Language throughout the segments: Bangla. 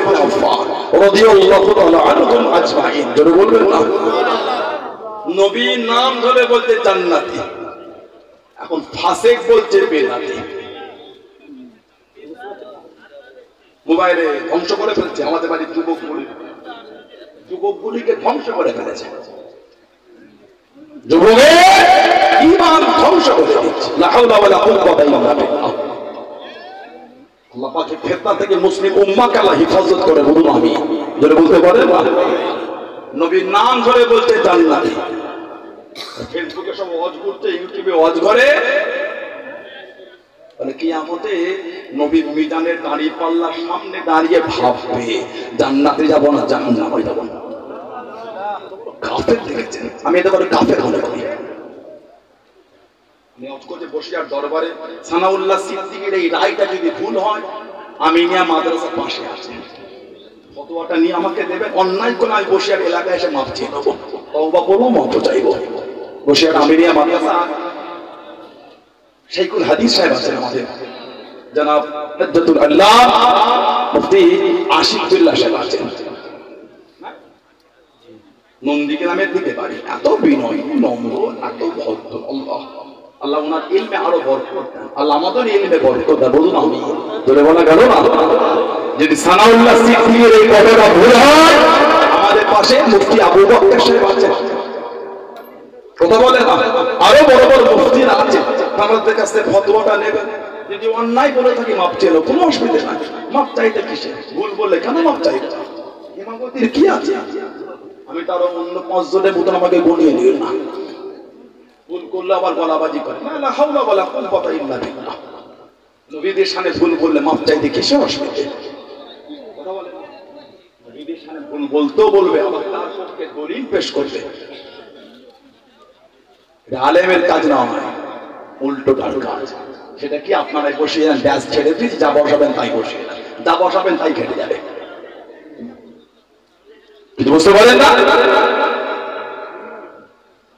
ইবনে আফফান রাদিয়াল্লাহু তাআলা আনহুম আজমাইন। জোরে বলবেন না? নবীর নাম ধরে বলতে জান্নাতি, এখন ফাসিক বলছে বেদাতি। মোবাইলে ধ্বংস করে ফেলছে আমাদের বাড়ির যুবকগুলিকে ধ্বংস করে ফেলেছে। যুবকের ঈমান ধ্বংস করে দিচ্ছে। লা হাওলা ওয়ালা কুওয়াতা ইল্লা বিল্লাহ। আল্লাহ পাকের ফিতনা থেকে মুসলিম উম্মাহকে আল্লাহ হেফাজত করে বলুন আমিন। যারা বলতে পারেন না নবীর নাম ধরে বলতে জান্নাতি। ফেসবুকে সব ওয়াজ করতে, ইউটিউবে ওয়াজ করে, মানে কিয়ামতে নবীর মিজানের দাঁড়িয়ে পাল্লার সামনে দাঁড়িয়ে ভাববে জান্নাতে যাব না জাহান্নামে যাব না। কাফের দেখেছেন? আমি এটা বলে কাফের মনে করি। বসিয়ার দরবারে সানাউল্লাহ সিদ্দিকীর এই রায়টা যদি ভুল হয়, আমিনিয়া মাদ্রাসা পাশে আছে, ফতোয়াটা নিয়ে আমাকে দেবে। অন্যায় কোন আমি বসিয়ার এলাকায় এসে মাপ চেয়ে নেবো, তওবা করবো, মাপ চাইবো। বসিয়ার আমিনিয়া মাদ্রাসা শাইখুল হাদিস সাহেব আছেন আমাদের, জনাব হুজ্জাতুল আল্লাহ মুফতি আশিক বিল্লাহ সাহেব আছেন, নন্দীগ্রামের দিকে বাড়ি। এত বিনয়, নম্র, এত ভদ্র। আল্লাহ আল্লাহ ওনার ইলমে আরো বরকত দেন। আল্লাহ আমাদের ইলমে বরকত দেন। বলুন আমি। ধরে বলা গেল না? যদি সানাউল্লাহ সিদ্দিকীর এই কথাটা ভুল হয়, আমাদের পাশে মুফতি আবু বকর সাহেব আছেন, কথা বলে না, আরো বড় বড় মুফতিরা আছেন, তাদের কাছ থেকে ফতোয়াটা নেবেন। যদি অন্যায় বলে থাকি মাপ চেয়ে নেব, কোনো অসুবিধা নাই। মাপ চাইতে কিসে? ভুল বললে কেন মাপ চাইতে? ইমামতির কি আছে? আমি তার অন্য 5 জনের মতন আমাকে গনিয়ে নিও না। ভুল করলে আবার গলাবাজি করে না। লা হাওলা ওয়ালা কুওয়াতা ইল্লা বিল্লাহ। নবীদের শানে ভুল করলে মাপ চাইতে কিসে অসুবিধা? কথা বলে না? নবীদের শানে ভুল বলতেও বলবে, আবার তার পক্ষে দলিল পেশ করবে। এটা আলেমের কাজ না, হয় উল্টোটার কাজ। সেটা কি আপনারাই বসিয়ে ড্যাস ছেড়ে দিয়েছি, যা বসাবেন তাই বসিয়ে, যা বসাবেন তাই কেটে যাবে। বুঝতে পারেন না?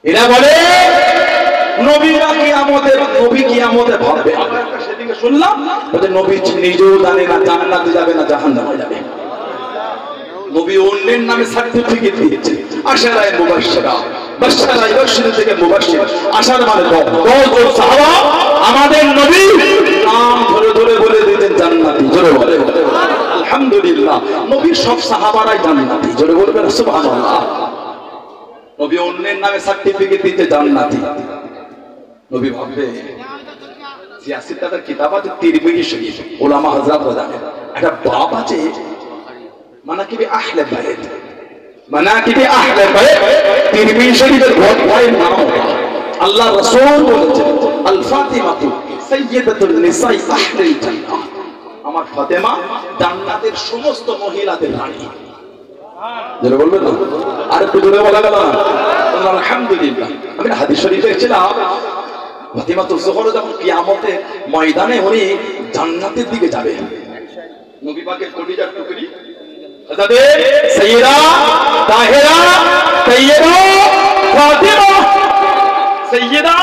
এরা বলে নবীরা কিয়ামতের, নবী কিয়ামতে ভাববে। আমরা একটা সেদিকে শুনলাম যে নবী নিজেও জানে না জান্নাতে যাবে না জাহান্নামে যাবে। নবী অন্যের নামে সার্টিফিকেট দিয়েছে, আশারায়ে মুবাশশিরা, বাশশারা ইবাশশির থেকে মুবাশশির। আশার মানে 10 সাহাবা আমাদের নবী নাম ধরে ধরে বলে দিতেন জান্নাতি। জোরে বলে আলহামদুলিল্লাহ। নবীর সব সাহাবারাই জান্নাতি। জোরে বলবেন সুবহানাল্লাহ। নবী অন্যের নামে সার্টিফিকেট দিতে জান্নাতি। নবী ভাববে, সিয়াসি তাদের কিতাব আছে তিরমিজি শরীফ, উলামা হযরতরা জানেন, একটা বাব আছে মানাকিবে আহলে বাইত, মানাকিবে আহলে বাইত, তিরমিজি শরীফের বইয়ের নাম আল্লাহ রাসূল বলেছেন আল ফাতিমাতু সাইয়্যিদাতুন নিসাই আহলিল জান্নাহ। আমার ফাতেমা জান্নাতের সমস্ত মহিলাদের রানী। যারা বলবেন না আর একটু জোরে বলা গেল না? আলহামদুলিল্লাহ। আমি হাদিস শরীফে দেখছিলাম ফাতিমাতুজ জোহরা যখন কিয়ামতের ময়দানে উনি জান্নাতের দিকে যাবে, নবী পাকের কলিজার টুকরি হযরত সাইয়্যিদা তাহিরা তাইয়্যিবা ফাতিমা, সাইয়্যিদা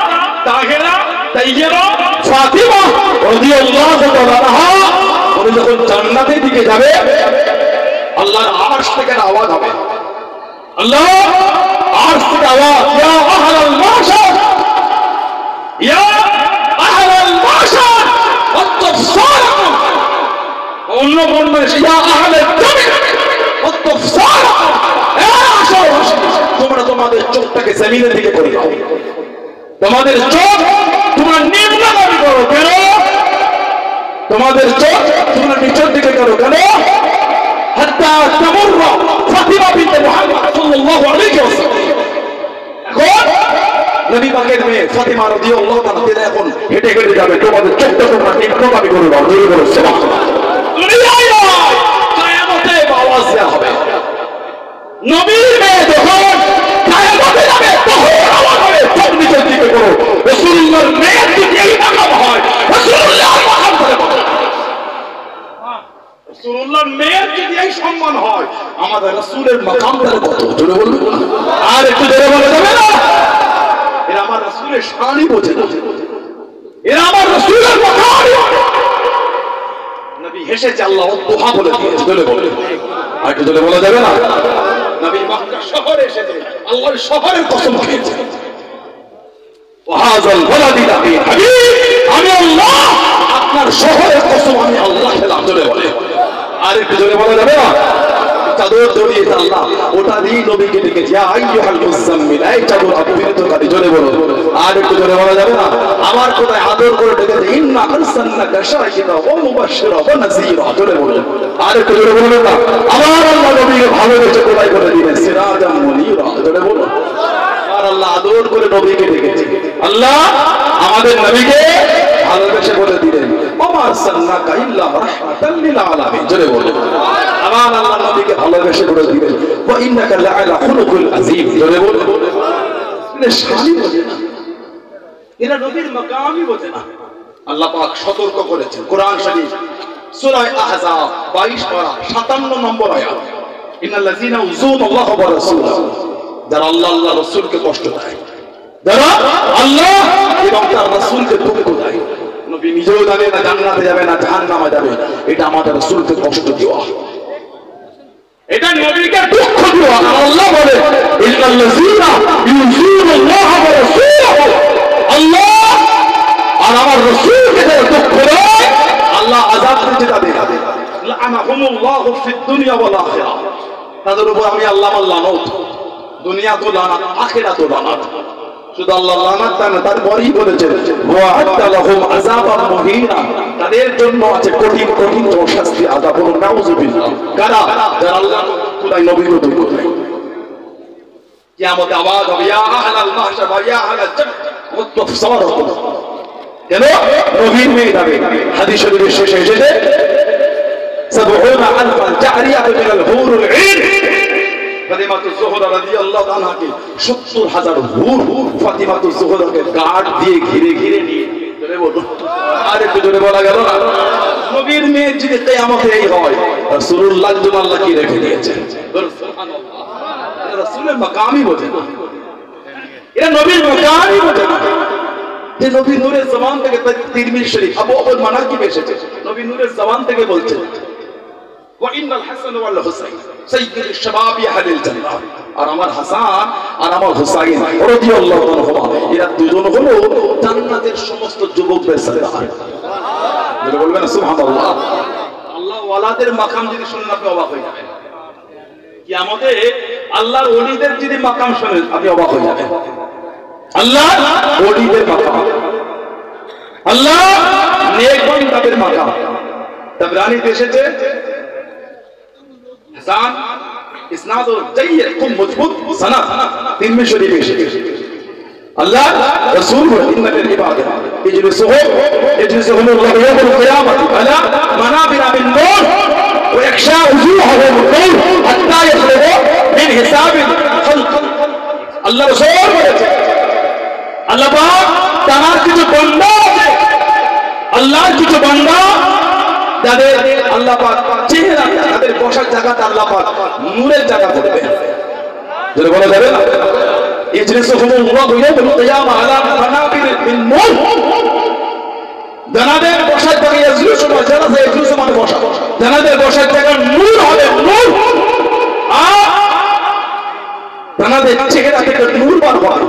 তাহিরা তাইয়্যিবা ফাতিমা রাদিয়াল্লাহু তাআলা আনহা, উনি যখন জান্নাতের দিকে যাবে, আল্লাহর আরশ থেকে আওয়াজ হবে, আল্লাহ আরশ থেকে আওয়াজ, ইয়া আহলাল মাশার, ইয়া আহলাল মাশার ওয়াতফসারা, অন্য বর্ণনা ইয়া আহলাল জামিল ওয়াতফসারা, এ আশর, তোমরা তোমাদের চোখটাকে জমিনের দিকে করে দাও, তোমাদের চোখ তোমরা নিম্নগামী করো। কেন? তোমাদের চোখ তোমরা নিচের দিকে করো। কেন? হাত্তা তামুররা ফাতিমা বিনতে মুহাম্মদ সাল্লাল্লাহু আলাইহি ওয়াসাল্লাম। এখন নবী পাকের মেয়ে ফাতিমা রাদিয়াল্লাহু তাআলা তিনি এখন হেঁটে হেঁটে যাবে, তোমাদের চোখটা তোমরা নিম্নগামী করে দাও। জোরে বলো সুবহানাল্লাহ। দুনিয়ায় কিয়ামতে আওয়াজ দেওয়া হবে, নবীর মেয়ে যখন কিয়ামতে যাবে তখন আওয়াজ হবে, চোখ নিচের দিকে করো। রাসূলুল্লাহর মেয়ের যদি এই মাকাম হয়, রাসূলুল্লাহর মাকাম করে বলো, রাসূলুল্লাহর মেয়ের যদি এই সম্মান হয়, আমাদের রাসূলের মাকামটা কত? জোরে বলুন আর একটু জোরে বলা যাবে না? এরা আমার রাসূলের শানই বোঝে না, এরা আমার রাসূলের মাকাম। নবী হেসেছে, আল্লাহ দোহা বলে দিয়েছে, জোরে বলে, আর একটু জোরে বলা যাবে না? নবী মক্কা শহরে এসেছে, আল্লাহর শহরের কসম খেয়েছে, ওয়াহাজাল ওয়ালাদি নবী হাবিব, আমি আল্লাহ আপনার শহরের কসম আমি আল্লাহ খেলাম, জোরে বলে, আর একটু জোরে বলা যাবে না? চাদর জড়িয়েছে আল্লাহ, ওটা দিয়ে নবীকে ডেকেছে, ইয়া আইয়ুহাল মুযাম্মিল, এই চাদর আবৃতকারী, জোরে বলো, আর একটু জোরে বলা যাবে না? আমার কোথায় আদর করে ডেকেছে, ইন্না আরসালনাকা শাহিদা ওয়া মুবাশশিরা ওয়া নাযীরা, জোরে বলো, আর একটু জোরে বলবেন না? আমার আল্লাহ নবীকে ভালোবেসে কোথায় করে দিলেন, সিরাজাম মুনীরা, জোরে বলো, আর আল্লাহ আদর করে নবীকে ডেকেছে, আল্লাহ আমাদের নবীকে ভালোবেসে বলে দিলেন, ওমা আরসালনাকা ইল্লা রাহমাতাল লিল আলামিন, জোরে বলো, আমার আল্লাহ নবীকে ভালোবেসে বলে দিলেন, ওয়া ইন্নাকা লাআলা খুলুকুল আযীম, জোরে বলো, মানে শানি বোঝে না, এরা নবীর মাকামই বোঝে না। আল্লাহ পাক সতর্ক করেছেন কোরআন শরীফ সূরা আহজাব 22 পারা 57 নম্বর আয়াত, ইন্নাল্লাযীনা ইউযুনাল্লাহা ওয়া রাসূলাহু, যারা আল্লাহ আল্লাহ রাসূলকে কষ্ট দেয়, যারা আল্লাহ এবং তার রাসূলকে দুঃখ দেয়, নবী নিজেও জানে না জান্নাতে যাবে না জাহান্নামে যাবে, এটা আমাদের রাসূলকে কষ্ট দেওয়া, এটা নবীকে দুঃখ দেওয়া। আল্লাহ বলে ইন্নাল্লাযীনা ইউযুনাল্লাহা ওয়া রাসূলাহু, আল্লাহ আর আমার রাসূলকে যারা দুঃখ দেয় আল্লাহ আযাব দিতে তাদের, লাআনাহুমুল্লাহু ফিদ দুনিয়া ওয়াল আখিরাহ, তাদের উপর আমি আল্লাহ লানত, দুনিয়া তো লানত, আখিরাত তো লানত। শুধু আল্লাহ লানত তা না, তারপরেই বলেছেন ওয়া আ'আদ্দা লাহুম আযাবান মুহিনা, তাদের জন্য আছে কঠিন কঠিন শাস্তি, আযাব, নাউযুবিল্লাহ। কারা? যারা আল্লাহ খোদাই নবীর দুঃখ দেয়। কিয়ামতে আওয়াজ হবে, ইয়া আহলাল মাহশার ওয়া ইয়া আহলাল জান্নাত মুতফাসারাতুন, কেন নবীর মেয়ে যাবে। হাদিস শরীফের শেষে এসেছে ৭০ আলফান জারিয়া মিনাল হুরুল ঈন, ফাতিমাতুজ জোহরা রাদিয়াল্লাহু আনহাকে ৭০,০০০ হুর ফাতিমাতুজ জোহরাকে গার্ড দিয়ে ঘিরে ঘিরে নিয়ে, জোরে বলো, আর একটু জোরে বলা গেল না? নবীর মেয়ে যদি কিয়ামতে এই হয়, রাসূলুল্লাহ জন্য আল্লাহ কি রেখে দিয়েছেন, সুবহানাল্লাহ। এরা রাসূলের মাকামই বোঝে না, এরা নবীর মাকামই বোঝে না। যে নবী নূরের জবান থেকে, তিরমিজি শরীফ আবু আবুল মানাকিব এসেছে, নবী নূরের জবান থেকে বলছেন, ওয়া ইন্নাল হাসান ওয়াল হুসাইন সাইয়্যিদুশ শাবাবি আহলিল জান্নাহ, আর আমার হাসান আর আমার হুসাইন রাদিয়াল্লাহু আনহুমা, এরা দুজন হলো জান্নাতের সমস্ত যুবকদের সরদার। বলে বলবেন সুবহানাল্লাহ। আল্লাহ ওয়ালাদের মাকাম যদি শুনেন আপনি অবাক হয়ে যাবেন। কিয়ামতে আল্লাহর ওলিদের যদি মাকাম শুনেন আপনি অবাক হয়ে যাবেন। আল্লাহ ওলিদের মাকাম, আল্লাহ নেক বান্দাদের মাকাম। তাবরানীতে এসেছে হাসান ইসনাদ জাইয়্যিদ, খুব মজবুত সনদ, তিরমিজি শরীফে এসেছে, আল্লাহ রাসূল ইন্না লিল ইবাদা ইজলিসুহুম আল্লাহু ইয়াউমাল কিয়ামাতি আলা মানাবিরা মিন নূর ওয়া ইয়াখশা উজুহুহুম নূর হাত্তা ইয়াখরুজু মিন হিসাবিল খালক। আল্লাহ রাসূল বলেছে, আল্লাহ পাক তার কিছু বান্দা আছে, আল্লাহর কিছু বান্দা যাদের আল্লাহ পাক চেহারা, তাদের বসার জায়গাটা আল্লাহ পাক নূরের জায়গা করবে, যেটা বলা যাবে না, ইজলিসুহুমুল্লাহু ইয়াউমাল কিয়ামা আলা মানাবির মিন নূর, জানাদের বসার জায়গা ইজলিসু জানাজা, ইজলিসু মানে বসা, জানাদের বসার জায়গা নূর হবে, নূর, আর জানাদের চেহারা থেকে নূর বার হবে।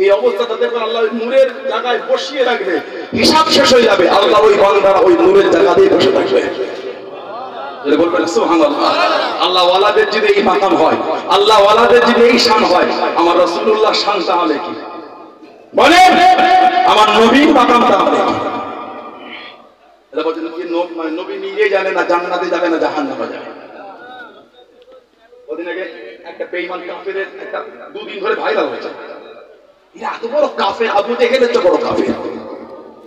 এই অবস্থা তাদের আল্লাহ নূরের জায়গায় বসিয়ে রাখবে, হিসাব শেষ হয়ে যাবে, আল্লাহ ওই বান্দারা ওই নূরের জায়গাতেই বসে থাকবে। বলবেন সুবহানাল্লাহ। আল্লাহ ওয়ালাদের যদি এই মাকাম হয়, আল্লাহ ওয়ালাদের যদি এই শান হয়, আমার রাসূলুল্লাহ শান তাহলে কি? বলেন আমার নবীর মাকাম তাহলে কি? এটা বলেন কি নবী নিজে জানে না জান্নাতে যাবে না জাহান্নামে যাবে। ওদিন আগে একটা বেঈমান কাফেরের একটা দুদিন ধরে ভাইরাল হয়েছে, এরা এত বড় কাফের, আবু জেহেলের চেয়ে বড় কাফের।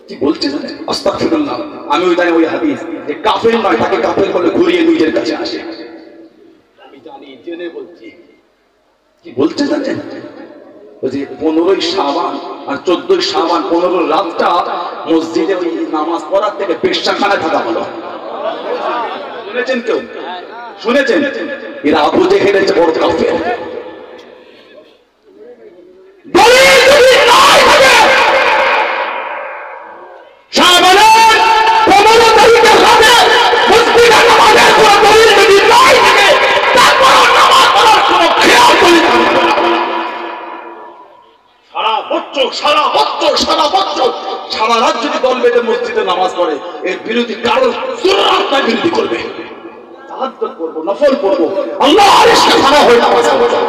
কি বলছে জানেন? আস্তাগফিরুল্লাহ। আমি ওই জানি ওই হাদিস যে কাফের নয়, তাকে কাফের বলে ঘুরিয়ে নিজের কাছে আসে। আমি জানি, জেনে বলছি। কি বলছে জানেন? ওই যে 15ই শাবান আর 14ই শাবান 15 রাতটা মসজিদে ওই নামাজ পড়ার থেকে পেশাখানায় থাকা হলো। শুনেছেন কেউ? শুনেছেন? এরা আবু জেহেলের চেয়ে বড় কাফের। শাবানের 15 তারিখে সারা রাত যদি দল বেঁধে মসজিদে নামাজ পড়ে এর বিরোধী কারো সুন্নাত বিরোধী করবে। তাহাজ্জুদ করবো, নফল পড়বো, আল্লাহর ইশকে খানা হয়ে নামাজ পড়বো।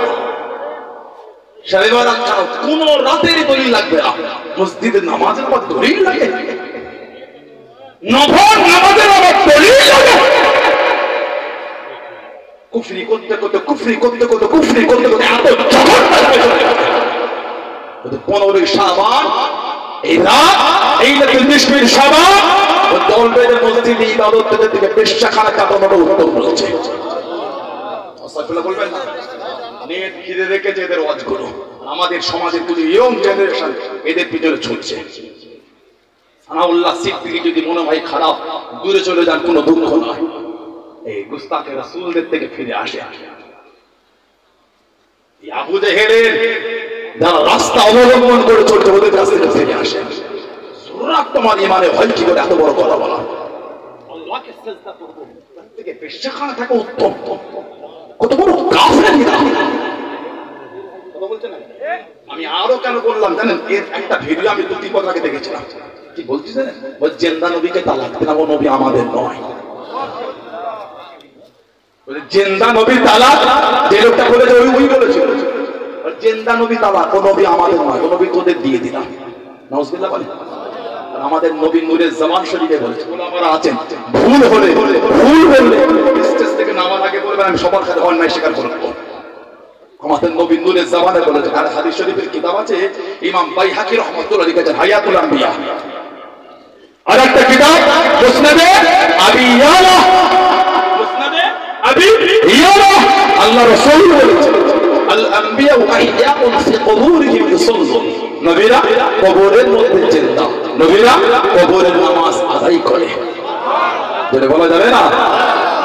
শবে-বরাত ছাড়াও কোন রাতেরই দলিল লাগবে না। মসজিদে নামাজের পর দলিল লাগে, নফল নামাজের আবার দলিল লাগে। কুফরি করতে করতে কুফরি করতে করতে কুফরি করতে করতে এত জঘন্য 15 শাবান এই রাত, এই নিষ্মির শাবান ও দল বেঁধে মসজিদে ইবাদত থেকে পেশাখানা কাটানোটা উত্তম বলেছে। আস্তাগফিরুল্লাহ বলবেন না? নেট ঘিরে রেখেছে এদের ওয়াজগুলো। আমাদের সমাজের কিছু ইয়ং জেনারেশন এদের পিছনে ছুটছে। সানাউল্লাহ সিদ্দিকী যদি মনে হয় খারাপ, দূরে চলে যান, কোনো দুঃখ নয়। এই গুস্তাখে রাসূলদের থেকে ফিরে আসে। আবু জেহেলের যারা রাস্তা অবলম্বন করে চলছে ওদের কাছ থেকে ফিরে আসে। সুরাত তোমার ইমানে হয় কি করে এত বড় কথা বলা? আল্লাহকে সিজদা করব, তার থেকে পেশাখানা থাকা উত্তম। কত বড় কাফের এরা! কথা বলছেন না? আমি আরো কেন বললাম জানেন? এর একটা ভিডিও আমি 2-3 বছর আগে দেখেছিলাম। কি বলছি জানেন? ওই জিন্দা নবীকে তালাক দিলাম, ও নবী আমাদের নয়। জিন্দা নবী তালাক যে লোকটা বলেছে ওই বলেছিল জিন্দা নবী তালাক, ও নবী আমাদের নয়, ও নবী তোদের দিয়ে দিলাম। নাউজুবিল্লাহ বলে। আমাদের নবী নূরের জামান শরীফে বলেছে, ওলামারা আছেন ভুল হলে স্টেজ থেকে নামার আগে বলবেন আমি সবার সাথে অন্যায় স্বীকার করব। আমাদের নবী নূরের জামানে বলেছে। আর হাদিস শরীফের কিতাব আছে, ইমাম বাইহাকী রাহমাতুল্লাহ লিখেছেন হায়াতুল আম্বিয়া। আর একটা কিতাব মুসনাদে আবি ইয়ালা, মুসনাদে আবি ইয়ালা আল্লাহ রাসূল বলেছেন আল আম্বিয়া আহইয়াউন ফি কুবুরিহিম ইউসাল্লুন। নবীরা কবরের মধ্যে জিন্দা, নবীরা কবরের নামাজ আদায় করে। যেটা বলা যাবে না,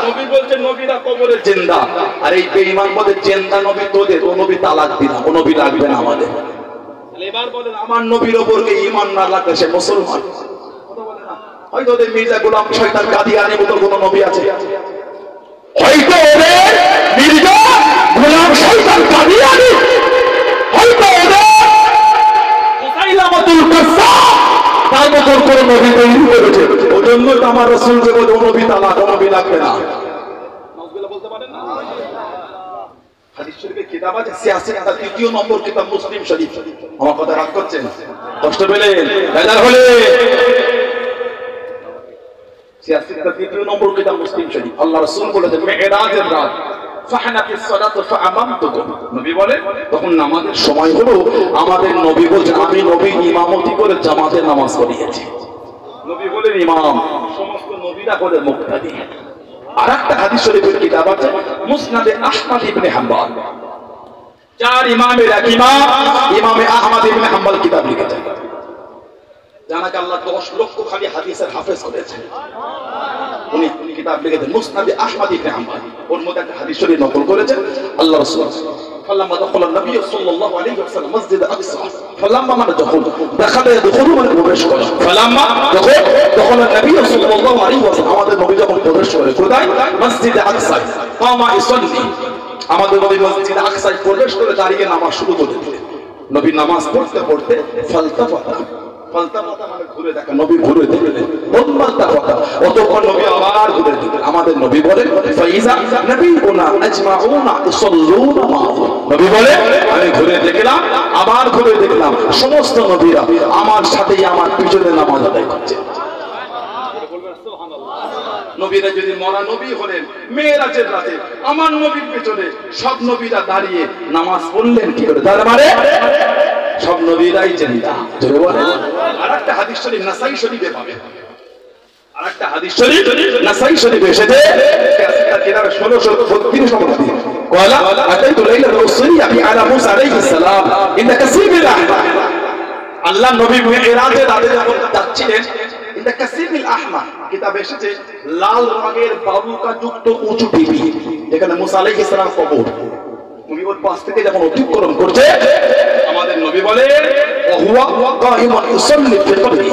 নবী বলছেন নবীরা কবরের জিন্দা। আর এই বেঈমান বলে জিন্দা নবী তোদের, ও নবী তালাক দিলাম, ও নবী লাগবে না আমাদের। তাহলে এবার বলেন আমার নবীর উপর কে ঈমান না লাগলে সে মুসলমান? কথা বলে না? হয়তো ওদের মির্জা গোলাম শয়তান কাদিয়ানি মতো কোনো নবী আছে, হয়তো ওদের মির্জা গোলাম শয়তান কাদিয়ানি, হয়তো ওদের মুসাইলামাতুল কাজ্জাব তার মতো কোন নবী তৈরি করেছে। ওজন্য তো আমার রাসূল যে বলে ও নবী তালাক, ও নবী লাগবে না। নাউজুবিল্লাহ বলতে পারেন না? হাদিস শরীফের কিতাব আছে, সিয়াসির 3 নম্বর কিতাব মুসলিম শরীফ। আমার কথা রাগ করছেন? কষ্ট পেলেন? বেজার হলে সিয়াসির 3 নম্বর কিতাব মুসলিম শরীফ। আল্লাহ রাসূল বলেছেন মিরাজের রাত ফাহনাতিস সালাতু ফাআমামতুকুম, নবী বলেন তখন নামাজের সময় হলো, আমাদের নবী বলেন আমি নবী ইমামতি করে জামাতে নামাজ পড়িয়েছি। নবী বলেন ইমাম, সমস্ত নবীরা বলে মুক্তাদি। আরেকটা হাদিস শরীফের কিতাব আছে মুসনাদে আহমদ ইবনে হাম্বল। 4 ইমামের এক ইমাম ইমামে আহমদ ইবনে হাম্বল কিতাব লিখেছেন। জানাকে আল্লাহ 10 লক্ষ খালি হাদিসের হাফেজ করেছেন। উনি কিতাব লিখেছেন মুসনাদে আহমদ ইবনে হাম্বল। ওর মধ্যে একটা হাদিস শরীফ নকল করেছেন। আল্লাহ রাসূল فلما دخل النبي صلى الله عليه وسلم مسجد اقصى فلما من دخل يدخل من প্রবেশ করে فلما دخل النبي صلى الله عليه وسلم আমাদের নবী যখন প্রবেশ করে কোথায়? মসজিদে আকসা। কামা ইসল্লি, আমাদের নবী মসজিদে আকসায় প্রবেশ করে দাঁড়িয়ে নামাজ শুরু করে দিলেন। নবী নামাজ পড়তে পড়তে ফালতাফাতা মানে ঘুরে দেখা, নবী ঘুরে দেখলেন। ফালতাফাতা অতঃপর নবী আবার ঘুরে দেখলেন। আমাদের নবী বলেন ফাইজা নবিয়ুনা আজমাউনা ইসাল্লুনা মাহু, নবী বলেন আমি ঘুরে দেখলাম, আবার ঘুরে দেখলাম সমস্ত নবীরা আমার সাথেই আমার পিছনে নামাজ আদায় করছে। নবীরা যদি মরা নবী হলেন মেরাজের রাতে আমার নবীর পেছনে সব নবীরা দাঁড়িয়ে নামাজ পড়লেন কি করে? তার মানে সব নবীরাই জিন্দা। জোরে বলেন। আরেকটা হাদিস শরীফ নাসাই শরীফে পাবেন। আরেকটা হাদিস শরীফ নাসাই শরীফে এসেছে, কিতাবে 1632 নম্বর হাদিস। قال اتيت ليله الصريع على موسى عليه السلام ان كثير من আল্লাহ নবী মেরাজে রাতে যখন যাচ্ছিলেন, ইন দা কাসিবিল আহমার কিতাবে এসেছে লাল রঙের বালুকা যুক্ত উঁচু ঢিবি, যেখানে মুসা আলাইহিস সালাম কবর। নবী ওর পাশ থেকে যখন অতিক্রম করছে, আমাদের নবী বলে ওহুয়া কাইমান ইউসাল্লি ফি কবরি,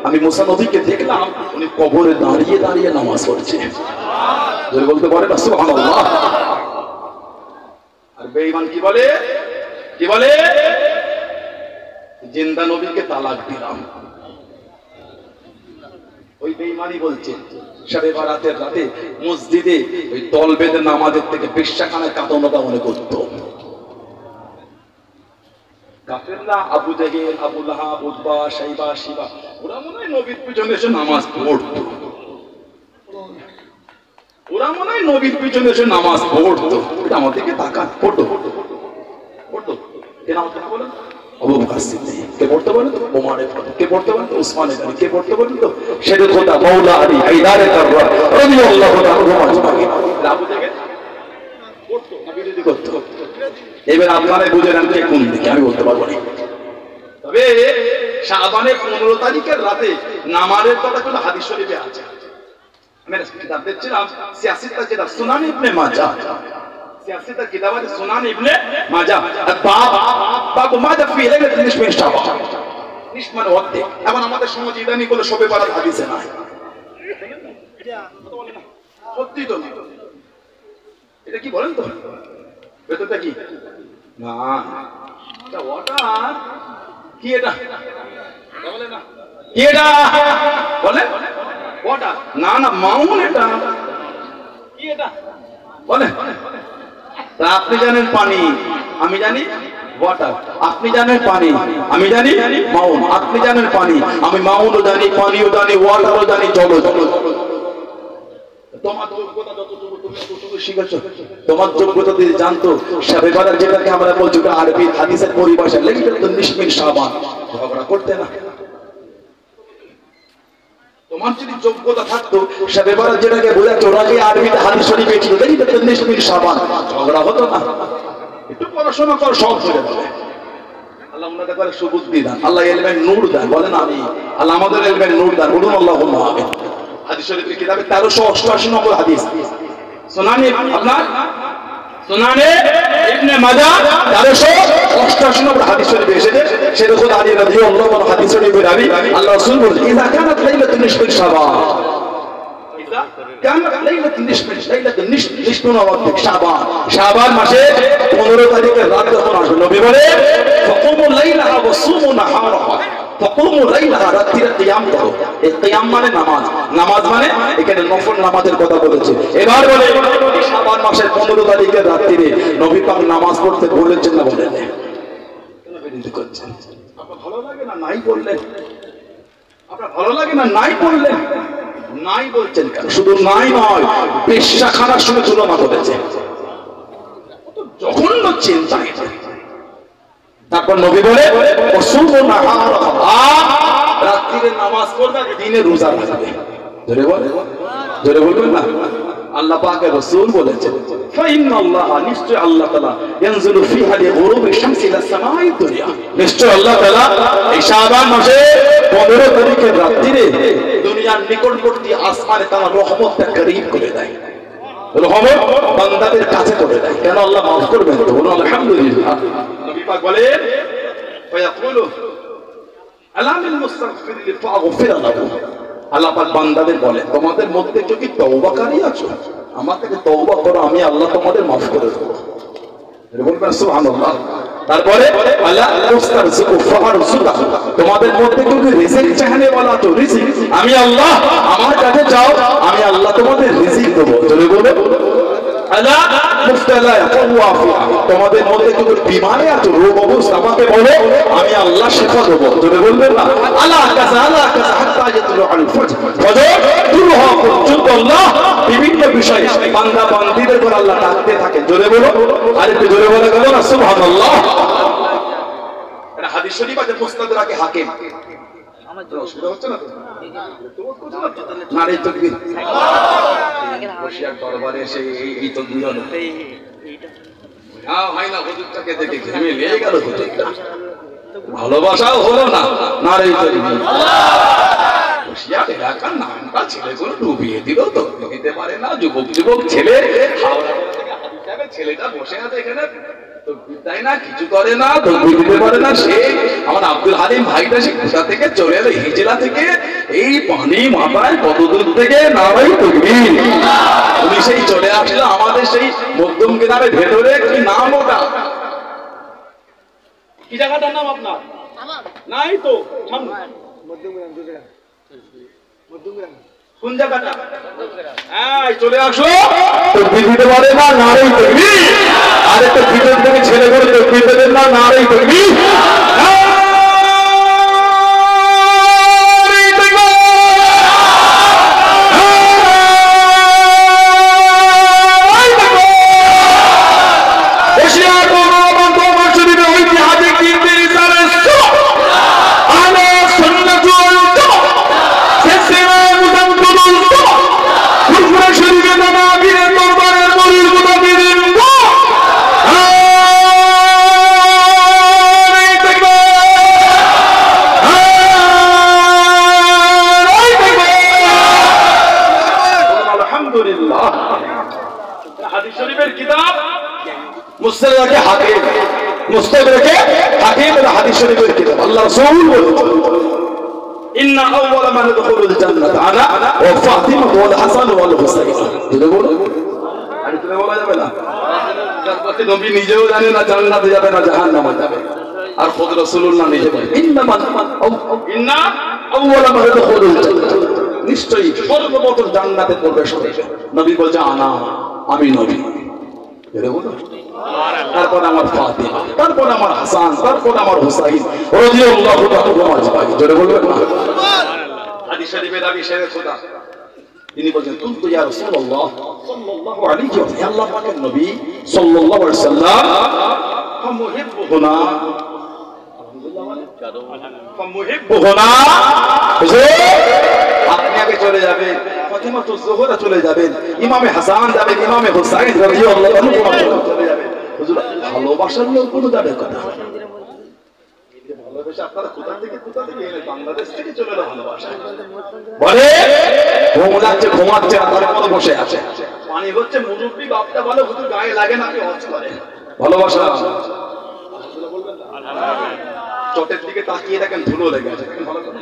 আমি মুসা নবীকে দেখলাম উনি কবরে দাঁড়িয়ে দাঁড়িয়ে নামাজ পড়ছে। জোরে বলতে পারেন সুবহানাল্লাহ। আর বেঈমান কি বলে? কি বলে? জিন্দা নবীকে তালাক দিলাম। ওই বেঈমানি বলছে শবে বারাতের রাতে মসজিদে ওই দল বেঁধে নামাজের থেকে বেশ্যাখানায় কাঁদানোটা মনে করতো। কাফেররা আবু জাহেল, আবু লাহাব, উতবা, শাইবা, শিবা ওরা মনে হয় নবীর পিছনে এসে নামাজ পড়তো। ওরা মনে হয় নবীর পিছনে এসে নামাজ পড়তো। এটা আমাদেরকে তাকান পড়তো পড়তো কেন আমাদের বলেন আবু বকর সিদ্দিক কে পড়তে বলেন তো ওমর ইবনে কে পড়তে বলেন তো উসমান ইবনে কে পড়তে বলেন তো শেরে খোদা মাওলা আলী হায়দারে কাররাম রাদিয়াল্লাহু তাআলা আজমাইন। আবু জাহেল পড়তো না বিরোধী করতো। এবার আপনারা বুঝে নেন কে কোন দিকে, আমি বলতে পারবো না। তবে শাবানের 15 তারিখের রাতে নামাজের কথা কোনো হাদিস শরীফে আছে। আমি কিতাব দেখছিলাম সিয়াসিতা কিতাব সুনান ইবনে মাজাহ, সিয়াসিতা কিতাব আছে সুনান ইবনে মাজাহ বাব মাজাহ ফি লাইলাতুল নিসফ মিন শাবান। নিসফ মানে অর্ধেক। এখন আমাদের সমাজে ইদানি কোনো শবে বারাত হাদিসে নাই। সত্যি তো না, এটা কি বলেন তো বেতনটা কি না এটা ওয়াটার কি এটা বলে না কি এটা বলে ওয়াটার না না মাউন এটা কি এটা বলে। তা আপনি জানেন পানি, আমি জানি ওয়াটার। আপনি জানেন পানি, আমি জানি মাউন। আপনি জানেন পানি, আমি মাউনও জানি, পানিও জানি, ওয়াটারও জানি, জলও জানি। তোমার যোগ্যতা যতটুকু তুমি ততটুকু শিখেছো। তোমার যোগ্যতা দিয়ে জানতো শবে বারাত যেটাকে আমরা বলছি আরবি হাদিসের পরিভাষা লাইলাতুল নিসফ মিন শাবান, ঝগড়া করতে না। তোমার যদি যোগ্যতা থাকতো শবে বারাত যেটাকে বোঝাতো রাজি আরবিতে হাদিস শরীফে ছিল লাইলাতুল নিসফ মিন শাবান, ঝগড়া হতো না। একটু পড়াশোনা কর, সব হয়ে যাবে। আল্লাহ ওনাদের করে সুবুদ্ধি দান, আল্লাহ ইলমের নূর দান, বলেন আমি। আল্লাহ আমাদের ইলমের নূর দান, বলুন আল্লাহুম্মা আমিন। হাদিস শরীফের কিতাবে 1388 নম্বর হাদিস, সুনানে আপনার সুনানে ইবনে মাজাহ 1388 নম্বর হাদিস শরীফে এসেছে। সেটা খোদা আলী রাদিয়াল্লাহু আনহু হাদিস শরীফে রাবি আল্লাহ রাসূল বলেন ইযা কানাত লাইলাতুন নিসফ মিন শাবান, ইযা কানাত লাইলাতুন নিসফ মিন শাবান, শাবান মাসে 15 তারিখের রাত যখন আসবে নবী বলে ফাকুমু লাইলাহা ওয়া সুমু নাহারাহা, ফাকুমু লাইলাহা, রাত্রিরে কিয়াম করো। এই কিয়াম মানে নামাজ, নামাজ মানে এখানে নফল নামাজের কথা বলেছে। এবার বলে শাবান মাসের 15 তারিখের রাত্রিরে নবী পাক নামাজ পড়তে বলেছেন না বলেন? কেন বিরোধী করছেন? আপনার ভালো লাগে না নাই বললেন? আপনার ভালো লাগে না নাই বললেন? নাই বলছেন কেন? শুধু নাই নয়, বেশ্যাখানার সঙ্গে তুলনা করেছে। কত জঘন্য চিন্তা এটা। তারপর নবী বলে রাত্রিরে নামাজ পড়বে, দিনে রোজা রাখবে। জোরে বলে, জোরে বলবেন না? আল্লাহ পাকের রাসূল বলেছেন ফাইন্নাল্লাহ, নিশ্চয় আল্লাহ তাআলা ইয়ানজুলু ফিহা লিগুরুবি শামসি ইলা সামাই দুনিয়া, নিশ্চয় আল্লাহ তাআলা এই শাবান মাসে 15 তারিখের রাত্রিরে দুনিয়ার নিকটবর্তী আসমানে তাআলা রহমতটা করিম করে দেয়, রহমত বান্দাদের কাছে করে দেয়। কেন আল্লাহ মাফ করবেন তো? বলুন আলহামদুলিল্লাহ। নবী পাক বলেন ফায়াকুলু আলামিল মুস্তাগফির ফাগফির লাহু, আল্লাহ পাক বান্দাদের বলে তোমাদের মধ্যে কেউ কি তওবাকারী আছো? আমার থেকে তওবা করো, আমি আল্লাহ তোমাদের মাফ করে দেব। বলবেন সুবহানাল্লাহ। তারপরে আল্লাহ মুস্তারজিকু ফারজুকু, তোমাদের মধ্যে কেউ কি রিজিক চাহনে वाला তো রিজিক, আমি আল্লাহ আমার কাছে চাও, আমি আল্লাহ তোমাদের রিজিক দেব। জোরে বলো আলা মুফতালা ওয়াফিয়া, তোমাদের মধ্যে কেউ বিমারে আছো, রোগ অবস্থা, আমাকে বলো, আমি আল্লাহ শিফা দেব। জোরে বলবেন না আলা কাযা হাত্তা ইয়াতুলু আল ফজর, ফজর শুরু হওয়া পর্যন্ত আল্লাহ বিভিন্ন বিষয়ে বান্দা বান্দীদের উপর আল্লাহ ডাকতে থাকে। জোরে বলো, আর একটু জোরে বলে গেল না সুবহানাল্লাহ। এটা হাদিস শরীফ আছে মুস্তাদরাকে হাকিম। আমাদের অসুবিধা হচ্ছে না তো? নারী তাকবীর বসিয়ার দরবারে এসে এই তাকবীর হলো, হ্যাঁ হয় না, হুজুরটাকে দেখে ঘেমে লেগে গেল হুজুরটা, ভালোবাসাও হলো না। নারী তাকবীর বসিয়ার এলাকার নামটা ছেলেগুলো ডুবিয়ে দিল, তো দিতে পারে না। যুবক যুবক ছেলে, হাওড়া থেকে হাদিস সাহেবের ছেলেটা বসে আছে এখানে, তাই না, কিছু করে না, দিতে পারে না। সে আমার আব্দুল হালিম ভাইটা সে কোথা থেকে চলে এলো, হিজলা থেকে, এই পানি মাথায় কত দূর থেকে, নারাই তাকবীর। উনি সেই চলে আসলো আমাদের সেই মধ্যম গ্রামের ভেতরে। কি নাম ওটা? কি জায়গাটার নাম আপনার? নাই তো কোন জায়গাটা? হ্যাঁ, চলে আসো। তাকবীর দিতে পারে না, নারেই তাকবীর। আর একটা ভিতর থেকে ছেলে করে তাকবীর দেবেন না, নারেই তাকবীর। মুস্তাদরাকে হাকিম, মুস্তাদরাকে হাকিম এর হাদিস শরীফের কিতাব। আল্লাহ রাসূল বলেছেন, ইন্না আউওয়ালা মান ইয়াদখুলুল জান্নাতা আনা ওয়া ফাতিমা ওয়াল হাসান ওয়াল হুসাইন। তুমি বলো, আরে তুমি বলা যাবে না? তারপরে নবী নিজেও জানে না জান্নাতে যাবে না জাহান্নামে যাবে, আর খুদ রাসূলুল্লাহ নিজে বলেন, ইন্না আউওয়ালা মান ইয়াদখুলুল জান্নাতা, নিশ্চয়ই সর্বপ্রথম জান্নাতে প্রবেশ করবে নবী বলছে আনা, আমি নবী। তারপর আমার ফাতিমা, তারপর আমার হাসান, তারপর আমার হুসাইন রাদিয়াল্লাহু তাআলা আজমাইন। জোরে বলবেন না? হাদিস শরীফে নবী শেরে খোদা তিনি বলেন, কুনতু ইয়া রাসূলুল্লাহ সাল্লাল্লাহু আলাইহি ওয়া সাল্লাম, আল্লাহ পাকের নবী সাল্লাল্লাহু আলাইহি ওয়াসাল্লাম ফামুহিব্বুনা, ফামুহিব্বুনা, আপনি আগে চলে যাবেন, ফাতিমাতুজ জোহরা চলে যাবেন, ইমামে হাসান যাবেন, ইমামে হুসাইন রাদিয়াল্লাহু তাআলা চলে যাবেন। হুজুর ভালোবাসার লোক কোন যাবে কথা? ভালোবাসা আপনারা কোথা থেকে এলেন? বাংলাদেশ থেকে চলে এলো ভালোবাসা। বলে ঘুমাচ্ছে না, তারপরে বসে আছে, পানি হচ্ছে, মুরব্বি বাপটা ভালো, হুজুর গায়ে লাগে না, হজ করে। ভালোবাসা বলবেন না? চটের দিকে তাকিয়ে দেখেন ধুলো লেগে আছে, ভালো করে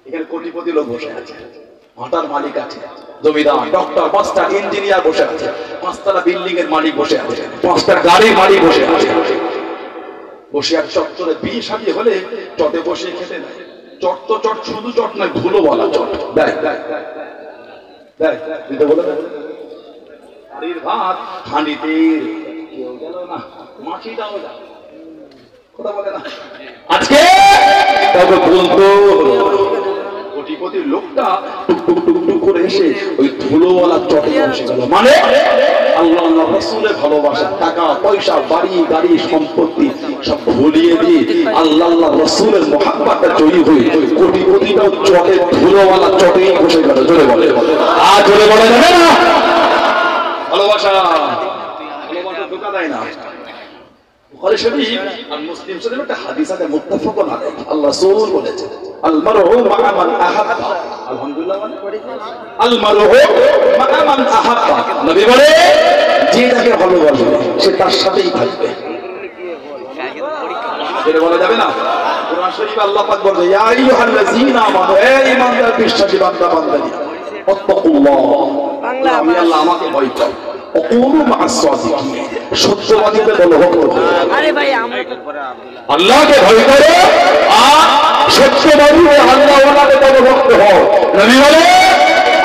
এখানে কোটিপতি লোক বসে আছে, ভাটার মালিক আছে, জমিদার, ডক্টর, মাস্টার, ইঞ্জিনিয়ার বসে আছে, পাঁচতলা বিল্ডিং এর মালিক বসে আছে, পাঁচটা গাড়ির মালিক বসে আছে। বসে এক চত্বরে বিয়ে শাদী হলে চটে বসে খেতে দেয়। চট তো চট, শুধু চট নয়, ধুলো বলা চট দেয়। বলে বাড়ির ভাত হাঁড়িতে কেউ গেল না, মাছিটাও যায়, কথা বলে না। আজকে তবে বলতো কোটিপতি লোকটা টুকটুক টুকটুক করে এসে ওই ধুলোওয়ালা চটে বসে গেল। মানে আল্লাহ রাসূলের ভালোবাসা, টাকা পয়সা, বাড়ি গাড়ি সম্পত্তি সব ভুলিয়ে দিয়ে আল্লাহ রাসূলের মহব্বতটা জয়ী হয়ে কোটিপতিটাও চটে, ধুলোওয়ালা চটেই বসে গেল। জোরে বলে, আর জোরে বলা যাবে না? ভালোবাসা ধোঁকা দেয় না। বুখারী শরীফ আর মুসলিম শরীফ একটা হাদিস আছে, মুত্তাফাকুন আলাইহি। আল্লাহ রাসূল বলেছেন, আল মারউ মা'a মান আহাব্বা। আলহামদুলিল্লাহ, আল মারউ মা'a মান আহাব্বা। নবী বলে, যে যাকে ভালোবাসবে সে তার সাথেই থাকবে। এটা বলা যাবে না? কোরআন শরীফে আল্লাহ পাক বলেন, ইয়া আইয়ুহাল্লাযীনা আমানু, হে ঈমানদার বিশ্বাসী বান্দা বান্দানি, আত্তাকুল্লাহ, আমি আল্লাহ, আমাকে ভয় করো, ওকুনু মা'আস সাদিকিন, সত্যবাদীদের দলভুক্ত হও। আরে ভাই, আমরা তো আল্লাহকে ভয় করো আর সত্যবাদী ও আল্লাহওয়ালাদের দলভুক্ত হও। নবী বলে,